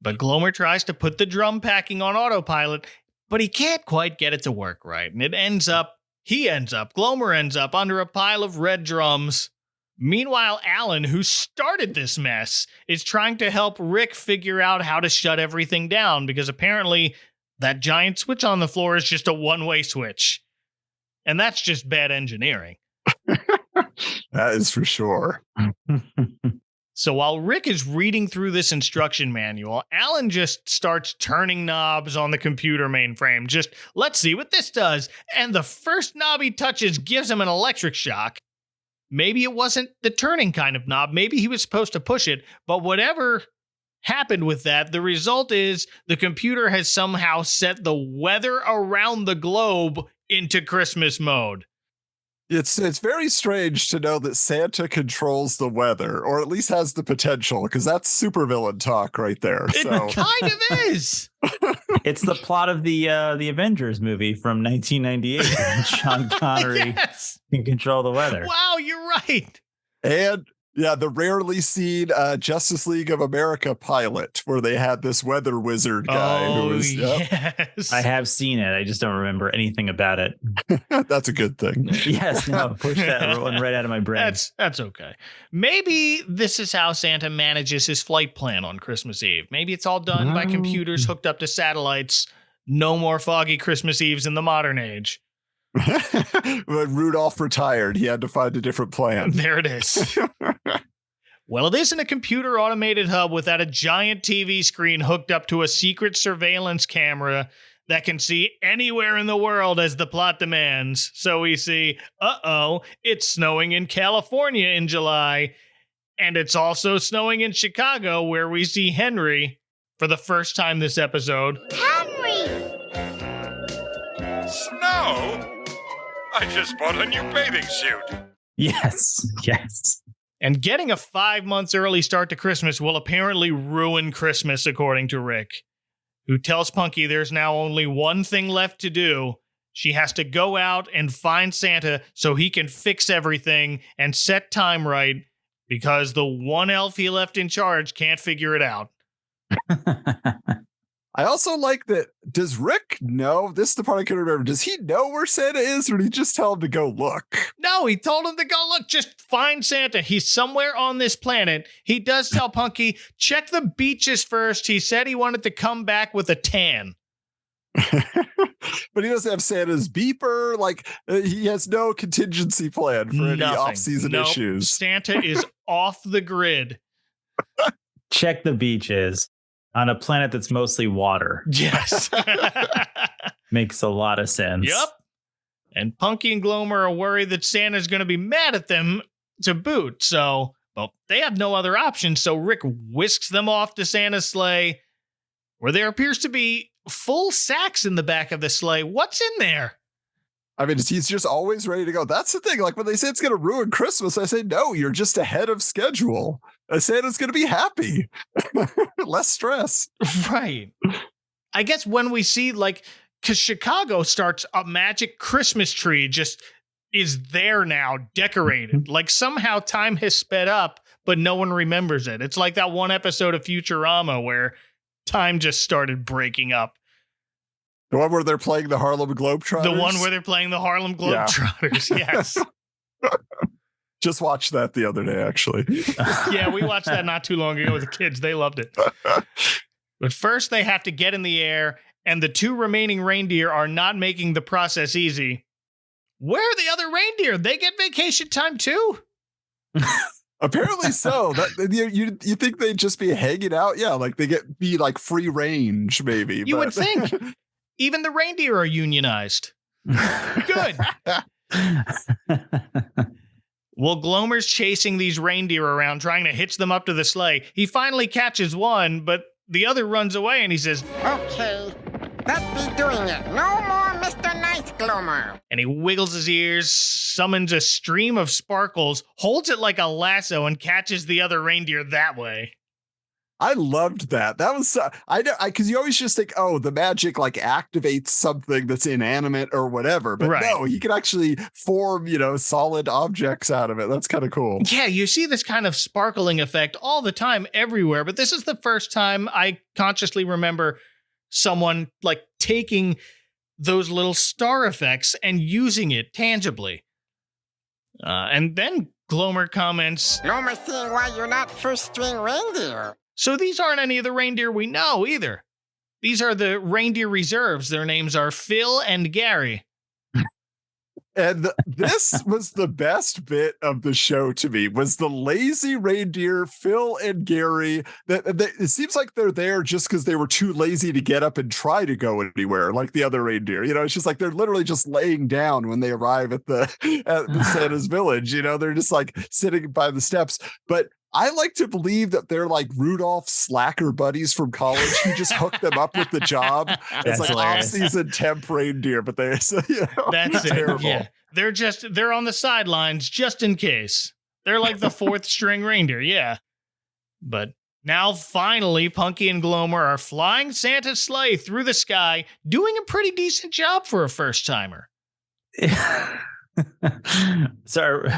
But Glomer tries to put the drum packing on autopilot, but he can't quite get it to work right. And Glomer ends up under a pile of red drums. Meanwhile, Alan, who started this mess, is trying to help Rick figure out how to shut everything down, because apparently that giant switch on the floor is just a one-way switch. And that's just bad engineering. That is for sure. So while Rick is reading through this instruction manual, Alan just starts turning knobs on the computer mainframe. Just, let's see what this does. And the first knob he touches gives him an electric shock. Maybe it wasn't the turning kind of knob. Maybe he was supposed to push it. But whatever happened with that, the result is the computer has somehow set the weather around the globe into Christmas mode. It's very strange to know that Santa controls the weather, or at least has the potential, because that's supervillain talk right there. It kind of is. It's the plot of the Avengers movie from 1998. Sean Connery can control the weather. Wow, you're right. And yeah, the rarely seen Justice League of America pilot where they had this weather wizard guy. Yes. I have seen it. I just don't remember anything about it. That's a good thing. Yes, no, push that one right out of my brain. That's okay. Maybe this is how Santa manages his flight plan on Christmas Eve. Maybe it's all done by computers hooked up to satellites. No more foggy Christmas Eves in the modern age. When Rudolph retired, he had to find a different plan. There it is. Well, it isn't a computer automated hub without a giant TV screen hooked up to a secret surveillance camera that can see anywhere in the world as the plot demands. So we see, it's snowing in California in July. And it's also snowing in Chicago, where we see Henry, for the first time this episode. Henry! Snow? I just bought a new bathing suit. Yes. And getting a 5 months early start to Christmas will apparently ruin Christmas, according to Rick, who tells Punky there's now only one thing left to do. She has to go out and find Santa so he can fix everything and set time right, because the one elf he left in charge can't figure it out. I also like that. Does Rick know? This is the part I couldn't remember. Does he know where Santa is, or did he just tell him to go look? No, he told him to go look. Just find Santa. He's somewhere on this planet. He does tell Punky, check the beaches first. He said he wanted to come back with a tan. But he doesn't have Santa's beeper. Like, he has no contingency plan for any off-season issues. Santa is off the grid. Check the beaches on a planet that's mostly water. Yes. Makes a lot of sense. Yep. And Punky and Glomer are worried that Santa's going to be mad at them to boot. So, well, they have no other option. So Rick whisks them off to Santa's sleigh, where there appears to be full sacks in the back of the sleigh. What's in there? I mean, he's just always ready to go. That's the thing. Like, when they say it's going to ruin Christmas, I say, no, you're just ahead of schedule. Santa's going to be happy. Less stress. Right. I guess when we see, like, because Chicago starts a magic Christmas tree just is there now, decorated. Like, somehow time has sped up, but no one remembers it. It's like that one episode of Futurama where time just started breaking up. The one where they're playing the Harlem Globetrotters? The one where they're playing the Harlem Globetrotters, yes. Just watched that the other day, actually. Yeah, we watched that not too long ago with the kids. They loved it. But first, they have to get in the air, and the two remaining reindeer are not making the process easy. Where are the other reindeer? They get vacation time too? Apparently so. You think they'd just be hanging out? Yeah, like be like free range, maybe. You would think. Even the reindeer are unionized. Good. Well, Glomer's chasing these reindeer around, trying to hitch them up to the sleigh. He finally catches one, but the other runs away, and he says, Okay, that be doing it. No more Mr. Nice Glomer. And he wiggles his ears, summons a stream of sparkles, holds it like a lasso, and catches the other reindeer that way. I loved that. That was I know because you always just think, oh, the magic like activates something that's inanimate or whatever, but no, he can actually form solid objects out of it. That's kind of cool. Yeah, you see this kind of sparkling effect all the time everywhere, but this is the first time I consciously remember someone like taking those little star effects and using it tangibly. And then Glomer comments, Glomer seeing why you're not first string reindeer. So these aren't any of the reindeer we know either. These are the reindeer reserves. Their names are Phil and Gary. And this was the best bit of the show to me, was the lazy reindeer, Phil and Gary. It seems like they're there just because they were too lazy to get up and try to go anywhere like the other reindeer. It's just like they're literally just laying down when they arrive at the Santa's village. They're just like sitting by the steps. But I like to believe that they're like Rudolph's slacker buddies from college who just hooked them up with the job. It's like off-season temp reindeer, but that's terrible. Yeah. They're on the sidelines just in case. They're like the fourth string reindeer, yeah. But now finally, Punky and Glomer are flying Santa's sleigh through the sky, doing a pretty decent job for a first-timer. Sorry.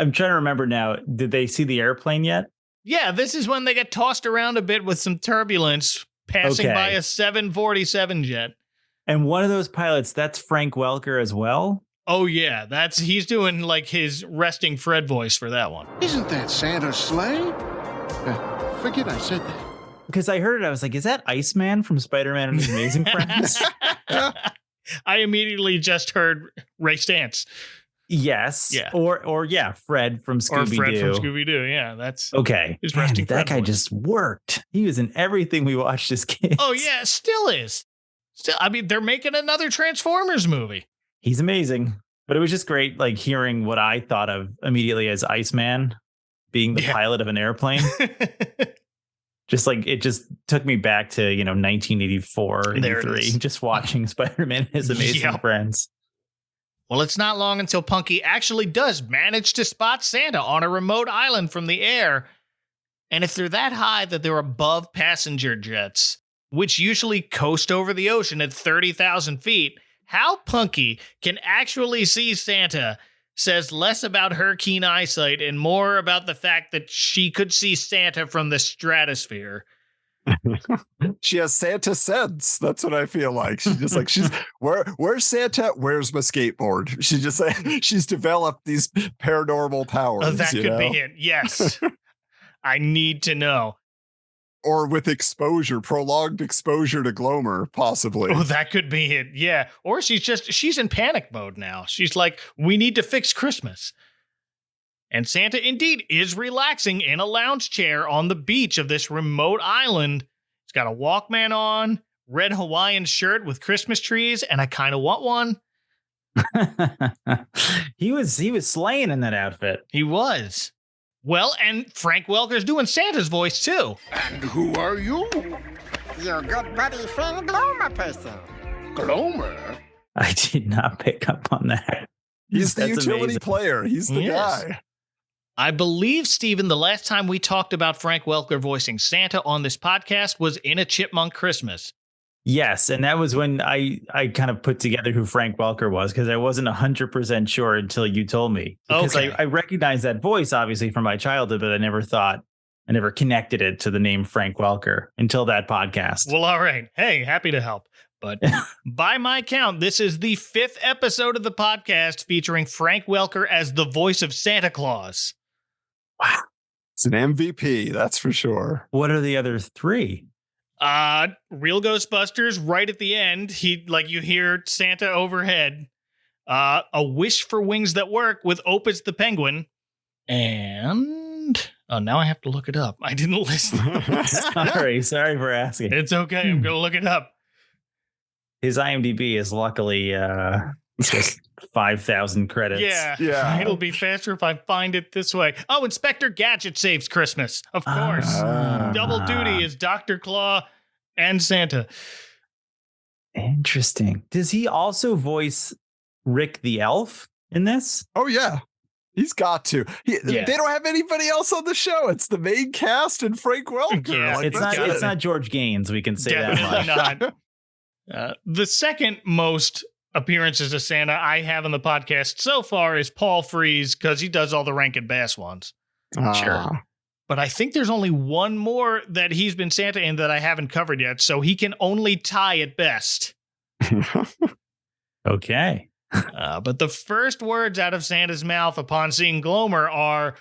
I'm trying to remember now. Did they see the airplane yet? Yeah, this is when they get tossed around a bit with some turbulence, passing by a 747 jet. And one of those pilots, that's Frank Welker as well? Oh, yeah. He's doing like his resting Fred voice for that one. Isn't that Santa's sleigh? Forget I said that. Because I heard it, I was like, is that Iceman from Spider-Man and His Amazing Friends? I immediately just heard Ray Stantz. Yes. Yeah. Or Fred from Scooby-Doo. Or Fred from Scooby-Doo. Yeah, that's okay. His resting that guy voice. Just worked. He was in everything we watched as kids. Oh yeah, still is. I mean, they're making another Transformers movie. He's amazing. But it was just great, like hearing what I thought of immediately as Iceman being the pilot of an airplane. Just like it just took me back to, 1984, There it 83, is. just watching Spider-Man and his amazing friends. Well, it's not long until Punky actually does manage to spot Santa on a remote island from the air. And if they're that high that they're above passenger jets, which usually coast over the ocean at 30,000 feet, how Punky can actually see Santa says less about her keen eyesight and more about the fact that she could see Santa from the stratosphere. She has Santa sense. That's what I feel like. She's just like, where's Santa? Where's my skateboard? She just she's developed these paranormal powers. That could be it. Yes. I need to know. Or with prolonged exposure to Glomer, possibly. Oh, that could be it. Yeah. Or she's in panic mode now. She's like, we need to fix Christmas. And Santa indeed is relaxing in a lounge chair on the beach of this remote island. He's got a Walkman on, red Hawaiian shirt with Christmas trees, and I kind of want one. He was slaying in that outfit. He was. Well, and Frank Welker's doing Santa's voice, too. And who are you? Your good buddy friend Glomer person. Glomer? I did not pick up on that. He's the That's utility amazing. player. He's the guy. I believe, Stephen, the last time we talked about Frank Welker voicing Santa on this podcast was in A Chipmunk Christmas. Yes, and that was when I kind of put together who Frank Welker was, because I wasn't 100% sure until you told me. Because Okay. I recognized that voice, obviously, from my childhood, but I never connected it to the name Frank Welker until that podcast. Well, all right. Hey, happy to help. But by my count, this is the 5th episode of the podcast featuring Frank Welker as the voice of Santa Claus. Wow. It's an MVP, that's for sure. What are the other 3? Real Ghostbusters right at the end. You hear Santa overhead. A Wish for Wings That Work with Opus the Penguin. And now I have to look it up. I didn't listen. Sorry for asking. It's okay. I'm going to look it up. His IMDb is luckily just 5,000 credits. Yeah. It'll be faster if I find it this way. Oh, Inspector Gadget Saves Christmas. Of course. Double duty is Dr. Claw and Santa. Interesting. Does he also voice Rick the Elf in this? Oh, yeah. He's got to. They don't have anybody else on the show. It's the main cast and Frank Welker. Yeah, it's not George Gaines. We can say Definitely that much. not. The second most appearances of Santa I have on the podcast so far is Paul Frees, because he does all the Rankin Bass ones. Sure. But I think there's only one more that he's been Santa in that I haven't covered yet, so he can only tie at best. Okay. But the first words out of Santa's mouth upon seeing Glomer are,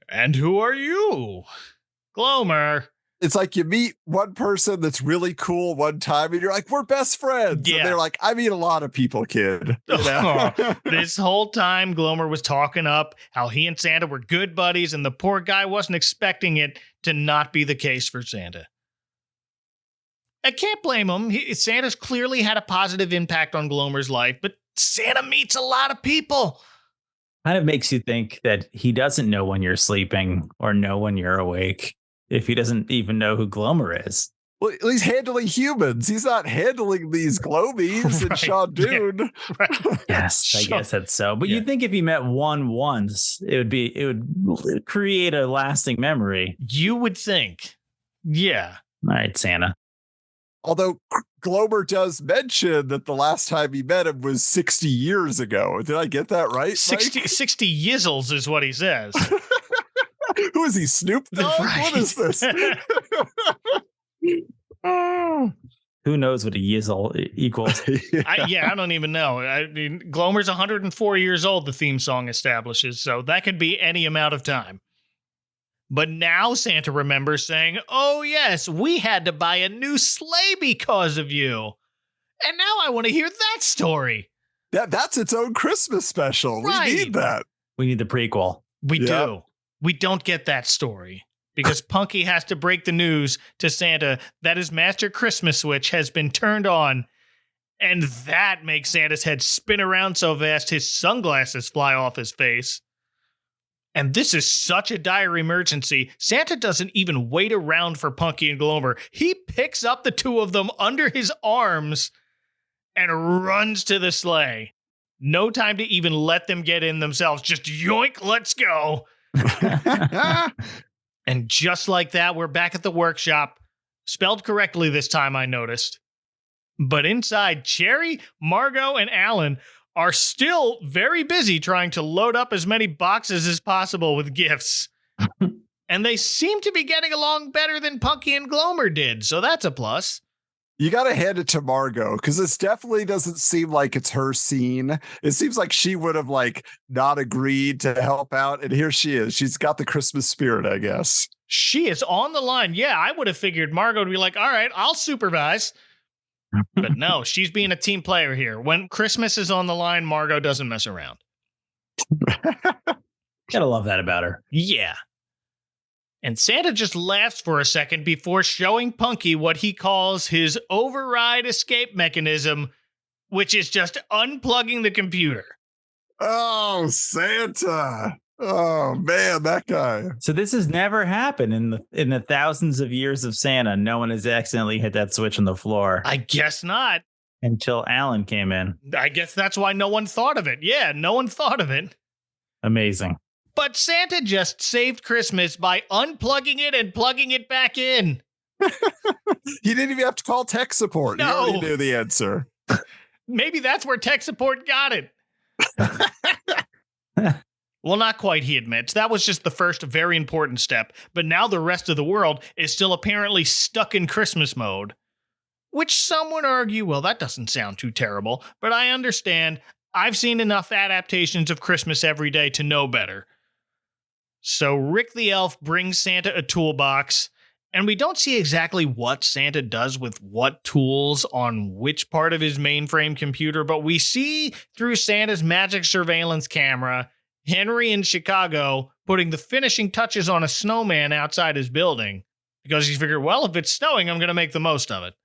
"And who are you?" Glomer. It's like you meet one person that's really cool one time and you're like, we're best friends. Yeah. And they're like, I meet a lot of people, kid. You know? This whole time, Glomer was talking up how he and Santa were good buddies, and the poor guy wasn't expecting it to not be the case for Santa. I can't blame him. Santa's clearly had a positive impact on Glomer's life, but Santa meets a lot of people. Kind of makes you think that he doesn't know when you're sleeping or know when you're awake, if he doesn't even know who Glomer is. Well, he's handling humans. He's not handling these Glomies and Sean Dune. Yeah, right. Yes, I guess that's so. But you'd think if he met one once, it would create a lasting memory. You would think. Yeah. All right, Santa. Although Glomer does mention that the last time he met him was 60 years ago. Did I get that right? 60 yizzles is what he says. Who is he, Snoop Dogg? Right. What is this? Who knows what a yizzle equals? I don't even know. I mean, Glomer's 104 years old, the theme song establishes, so that could be any amount of time. But now Santa remembers saying, "Oh yes, we had to buy a new sleigh because of you. And now I want to hear that story." That's its own Christmas special. Right. We need that. We need the prequel. We do. We don't get that story because Punky has to break the news to Santa that his master Christmas switch has been turned on. And that makes Santa's head spin around so fast his sunglasses fly off his face. And this is such a dire emergency. Santa doesn't even wait around for Punky and Glomer. He picks up the two of them under his arms and runs to the sleigh. No time to even let them get in themselves. Just yoink, let's go. And just like that, we're back at the workshop. Spelled correctly this time, I noticed. But inside, Cherry, Margot, and Alan are still very busy trying to load up as many boxes as possible with gifts. And they seem to be getting along better than Punky and Glomer did, so that's a plus. You got to hand it to Margot, because this definitely doesn't seem like it's her scene. It seems like she would have not agreed to help out. And here she is. She's got the Christmas spirit, I guess. She is on the line. Yeah, I would have figured Margot would be like, all right, I'll supervise. But no, she's being a team player here. When Christmas is on the line, Margot doesn't mess around. Gotta love that about her. Yeah. And Santa just laughs for a second before showing Punky what he calls his override escape mechanism, which is just unplugging the computer. Oh, Santa. Oh, man, that guy. So this has never happened in the thousands of years of Santa. No one has accidentally hit that switch on the floor. I guess not. Until Alan came in. I guess that's why no one thought of it. Yeah, no one thought of it. Amazing. But Santa just saved Christmas by unplugging it and plugging it back in. He didn't even have to call tech support. No. He already knew the answer. Maybe that's where tech support got it. Well, not quite, he admits. That was just the first very important step. But now the rest of the world is still apparently stuck in Christmas mode. Which some would argue, well, that doesn't sound too terrible. But I understand. I've seen enough adaptations of Christmas Every Day to know better. So Rick the Elf brings Santa a toolbox, and we don't see exactly what Santa does with what tools on which part of his mainframe computer, but we see through Santa's magic surveillance camera, Henry in Chicago putting the finishing touches on a snowman outside his building, because he figured, well, if it's snowing, I'm going to make the most of it.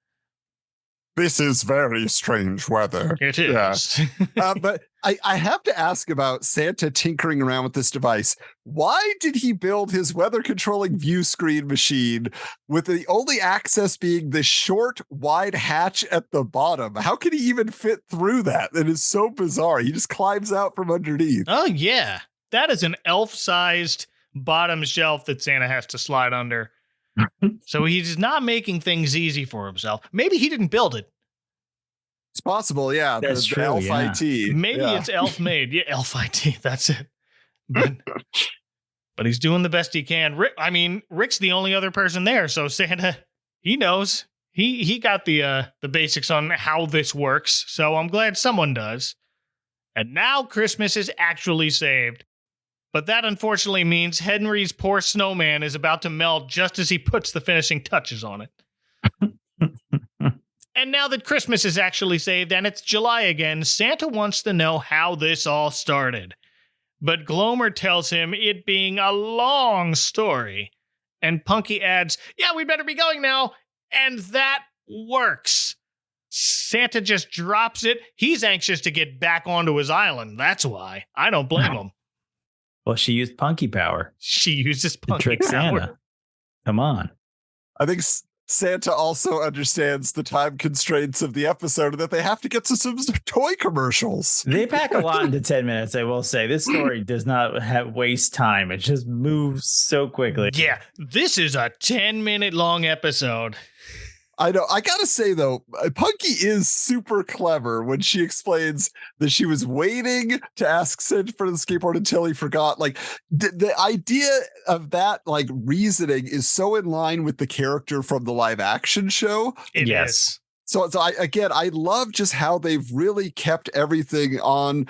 This is very strange weather. It is. Yeah. But I have to ask about Santa tinkering around with this device. Why did he build his weather controlling view screen machine with the only access being the short, wide hatch at the bottom? How can he even fit through that? It is so bizarre. He just climbs out from underneath. Oh, yeah. That is an elf-sized bottom shelf that Santa has to slide under. So he's not making things easy for himself. Maybe he didn't build it. It's possible, yeah. That's true, Elf yeah. IT. Maybe it's elf-made. Yeah, elf IT, that's it. But he's doing the best he can. Rick's the only other person there, so Santa, he knows. He got the basics on how this works, so I'm glad someone does. And now Christmas is actually saved. But that unfortunately means Henry's poor snowman is about to melt just as he puts the finishing touches on it. And now that Christmas is actually saved and it's July again, Santa wants to know how this all started. But Glomer tells him it being a long story. And Punky adds, yeah, we better be going now. And that works. Santa just drops it. He's anxious to get back onto his island. That's why. I don't blame him. Well, she used Punky power. She uses Punky to trick power. Santa. Come on. I think Santa also understands the time constraints of the episode and that they have to get to some toy commercials. They pack a lot into 10 minutes, I will say. This story does not waste time. It just moves so quickly. Yeah, this is a 10-minute long episode. I know. I gotta say, though, Punky is super clever when she explains that she was waiting to ask Sid for the skateboard until he forgot. Like, the idea of that, reasoning is so in line with the character from the live action show. It is. So I love just how they've really kept everything on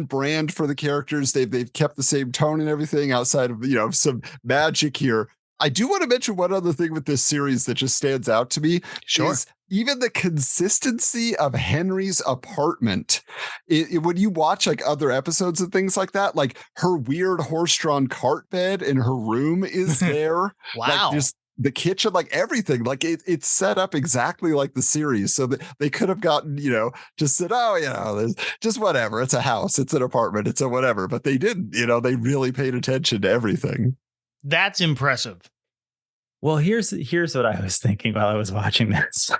brand for the characters. They've kept the same tone and everything outside of, some magic here. I do want to mention one other thing with this series that just stands out to me. Sure. Is even the consistency of Henry's apartment. When you watch other episodes and things like that, her weird horse-drawn cart bed in her room is there. Wow. the kitchen, like everything, like it's set up exactly like the series, so that they could have gotten, just said, oh, there's just whatever. It's a house, it's an apartment, it's a whatever. But they didn't, they really paid attention to everything. That's impressive. Well, here's what I was thinking while I was watching this.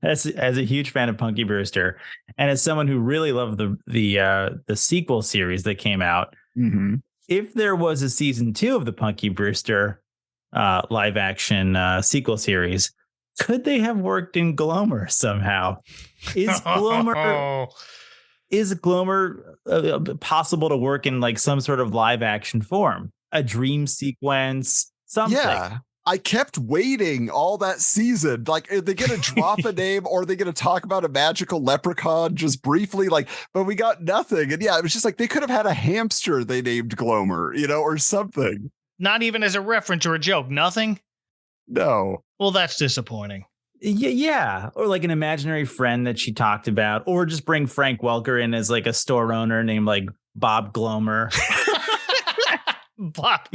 As a huge fan of Punky Brewster, and as someone who really loved the sequel series that came out, if there was a season 2 of the Punky Brewster live action sequel series, could they have worked in Glomer somehow? Is Glomer possible to work in like some sort of live action form, a dream sequence, something? Yeah. I kept waiting all that season. Like, are they going to drop a name, or are they going to talk about a magical leprechaun just briefly? But we got nothing. And yeah, it was just like they could have had a hamster they named Glomer, or something. Not even as a reference or a joke. Nothing? No. Well, that's disappointing. Yeah. Or like an imaginary friend that she talked about, or just bring Frank Welker in as like a store owner named like Bob Glomer. Bob,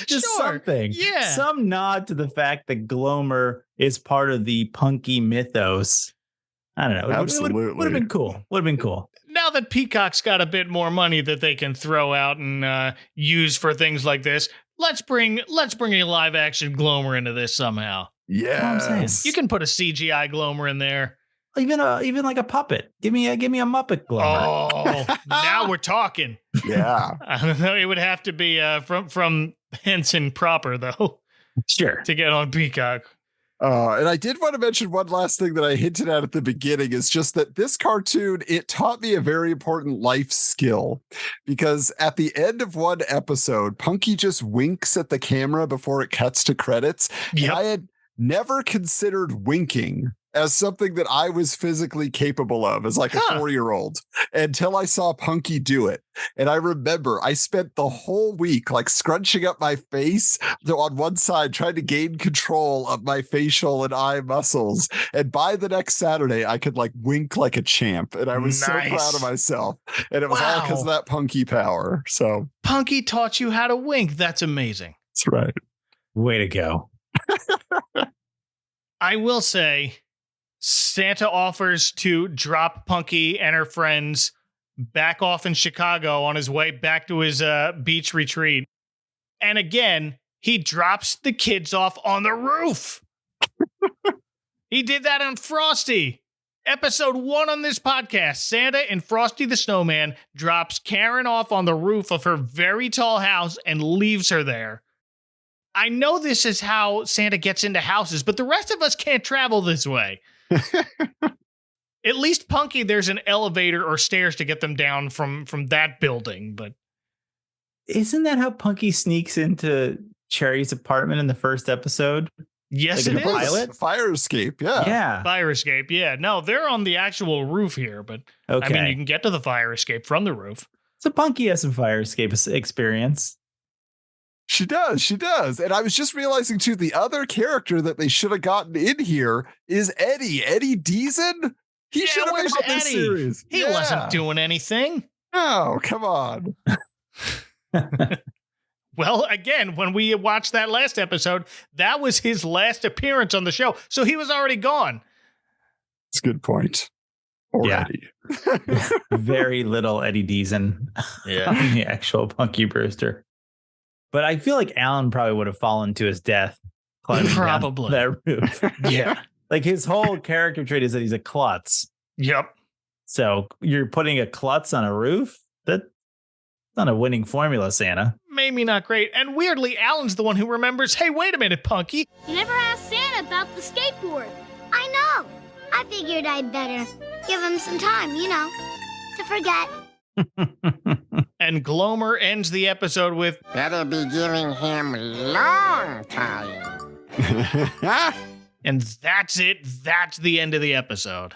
just something. Yeah. Some nod to the fact that Glomer is part of the Punky mythos. I don't know. Absolutely. Would have been cool. Now that Peacock's got a bit more money that they can throw out and use for things like this, let's bring a live action Glomer into this somehow. Yeah. You can put a CGI Glomer in there. Even like a puppet. Give me a Muppet Glomer. Oh, now we're talking. Yeah. I don't know. It would have to be from Henson proper, though. Sure. To get on Peacock. And I did want to mention one last thing that I hinted at the beginning, is just that this cartoon, it taught me a very important life skill, because at the end of one episode, Punky just winks at the camera before it cuts to credits. Yep. And I had never considered winking as something that I was physically capable of as like a 4-year-old until I saw Punky do it. And I remember I spent the whole week like scrunching up my face on one side, trying to gain control of my facial and eye muscles. And by the next Saturday, I could like wink like a champ. And I was so proud of myself. And it was all because of that Punky power. So Punky taught you how to wink. That's amazing. That's right. Way to go. I will say, Santa offers to drop Punky and her friends back off in Chicago on his way back to his beach retreat. And again, he drops the kids off on the roof. He did that on Frosty. Episode 1 on this podcast, Santa and Frosty the Snowman drops Karen off on the roof of her very tall house and leaves her there. I know this is how Santa gets into houses, but the rest of us can't travel this way. At least Punky, there's an elevator or stairs to get them down from that building. But isn't that how Punky sneaks into Cherry's apartment in the first episode? Yes, like it is. Pilot? Fire escape, yeah. Fire escape, yeah. No, they're on the actual roof here, but okay. I mean, you can get to the fire escape from the roof. So Punky has some fire escape experience. She does. And I was just realizing, too, the other character that they should have gotten in here is Eddie Deason. He should have been on this series. He wasn't doing anything. Oh, come on. Well, again, when we watched that last episode, that was his last appearance on the show. So he was already gone. That's a good point. Already. Yeah. Very little Eddie Deason on the actual Punky Brewster. But I feel like Alan probably would have fallen to his death climbing down that roof. Yeah. Like his whole character trait is that he's a klutz. Yep. So you're putting a klutz on a roof? That's not a winning formula, Santa. Maybe not great. And weirdly, Alan's the one who remembers, hey, wait a minute, Punky. You never asked Santa about the skateboard. I know. I figured I'd better give him some time, to forget. And Glomer ends the episode with, better be giving him long time. and that's it. That's the end of the episode.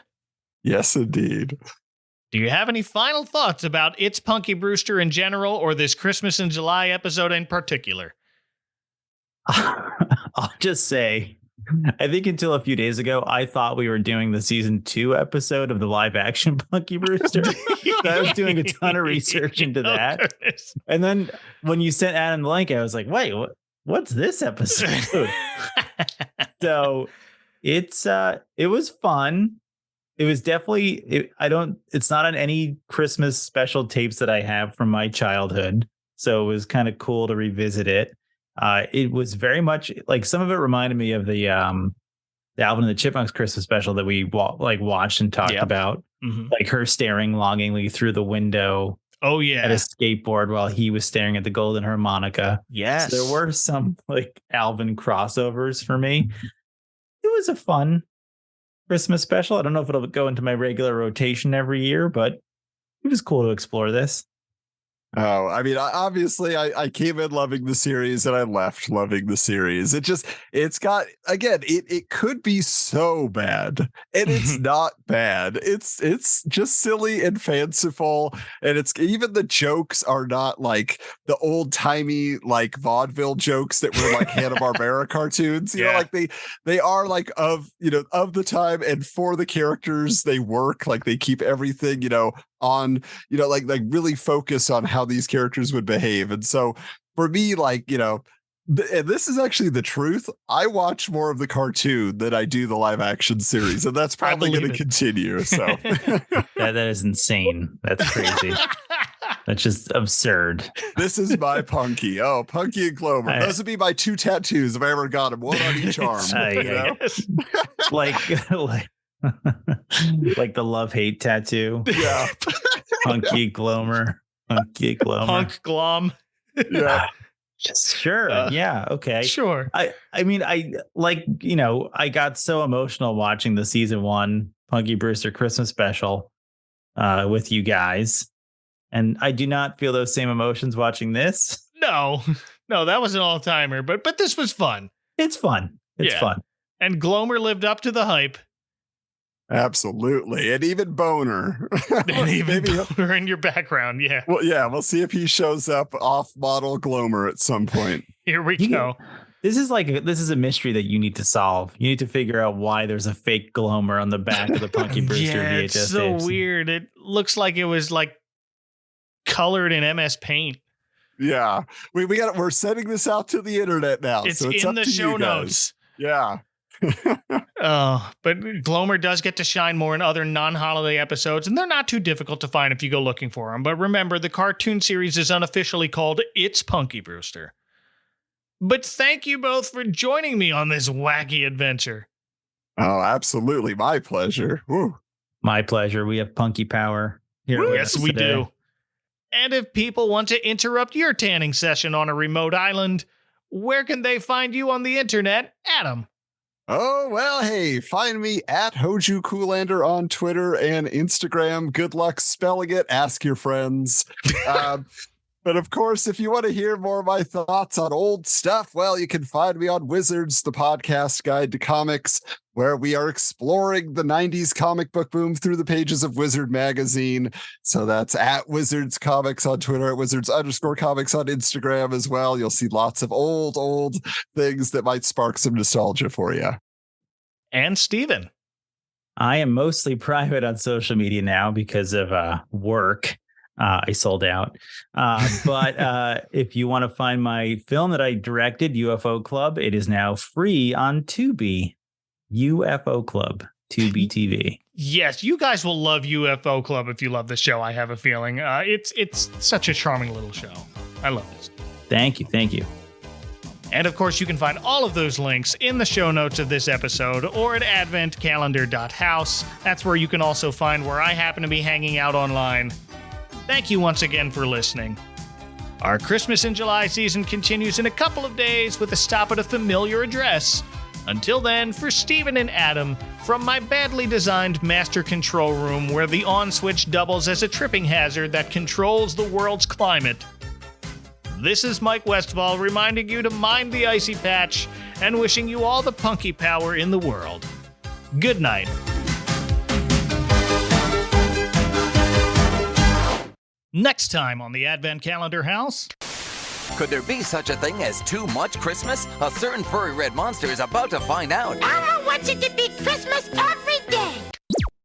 Yes, indeed. Do you have any final thoughts about It's Punky Brewster in general, or this Christmas in July episode in particular? I'll just say, I think until a few days ago, I thought we were doing the season 2 episode of the live action Punky Brewster. I was doing a ton of research into that. Goodness. And then when you sent Adam the link, I was like, wait, what's this episode? So it was fun. It was definitely, it's not on any Christmas special tapes that I have from my childhood. So it was kind of cool to revisit it. It was very much like, some of it reminded me of the Alvin and the Chipmunks Christmas special that we watched and talked about. Mm-hmm. Like her staring longingly through the window. Oh yeah, at a skateboard while he was staring at the golden harmonica. Yes, so there were some like Alvin crossovers for me. It was a fun Christmas special. I don't know if it'll go into my regular rotation every year, but it was cool to explore this. Oh, I mean, obviously I came in loving the series and I left loving the series. It could be so bad, and it's not bad. It's just silly and fanciful. And it's even the jokes are not like the old timey, like vaudeville jokes that were like Hanna-Barbera cartoons, you know, like they are like of the time and for the characters. They work, like they keep everything, on, like really focus on how these characters would behave. And so for me, like, and this is actually the truth, I watch more of the cartoon than I do the live action series, and that's probably going to continue. So that is insane. That's crazy. That's just absurd. This is my Punky. Oh, Punky and Glomer. Those would be my two tattoos if I ever got them. One on each arm. Like the love-hate tattoo. Yeah. Punky Glomer. Punk Glom. Yeah. Sure. Yeah. Okay. Sure. I mean, I got so emotional watching the season 1 Punky Brewster Christmas special with you guys. And I do not feel those same emotions watching this. No, that was an all-timer, but this was fun. It's fun. It's fun. And Glomer lived up to the hype. Absolutely. And even Boner. And even Boner in your background, yeah. Well, yeah, we'll see if he shows up off-model Glomer at some point. Here we go. This is a mystery that you need to solve. You need to figure out why there's a fake Glomer on the back of the Punky Brewster VHS it's so tapes. Weird. It looks like it was like colored in MS Paint. Yeah. We're sending this out to the internet now. It's so it's in up the to show you notes. Yeah. But Glomer does get to shine more in other non-holiday episodes, and they're not too difficult to find if you go looking for them. But remember, the cartoon series is unofficially called It's Punky Brewster. But thank you both for joining me on this wacky adventure. Oh, absolutely. My pleasure. Woo. My pleasure. We have Punky power here. Yes, we do. And if people want to interrupt your tanning session on a remote island, where can they find you on the internet, Adam? Oh, well, hey, find me at Hoju Coolander on Twitter and Instagram. Good luck spelling it. Ask your friends. But of course, if you want to hear more of my thoughts on old stuff, well, you can find me on Wizards, the podcast guide to comics, where we are exploring the 90s comic book boom through the pages of Wizard magazine. So that's at Wizards Comics on Twitter, at Wizards_comics on Instagram as well. You'll see lots of old things that might spark some nostalgia for you. And Steven. I am mostly private on social media now because of work. I sold out. But if you want to find my film that I directed, UFO Club, it is now free on Tubi. UFO Club, Tubi TV. Yes, you guys will love UFO Club if you love the show, I have a feeling. It's such a charming little show. I love it. Thank you. And of course, you can find all of those links in the show notes of this episode or at adventcalendar.house. That's where you can also find where I happen to be hanging out online. Thank you once again for listening. Our Christmas in July season continues in a couple of days with a stop at a familiar address. Until then, for Steven and Adam, from my badly designed master control room where the on switch doubles as a tripping hazard that controls the world's climate, this is Mike Westfall reminding you to mind the icy patch and wishing you all the punky power in the world. Good night. Next time on the Advent Calendar House. Could there be such a thing as too much Christmas? A certain furry red monster is about to find out. I want it to be Christmas every day.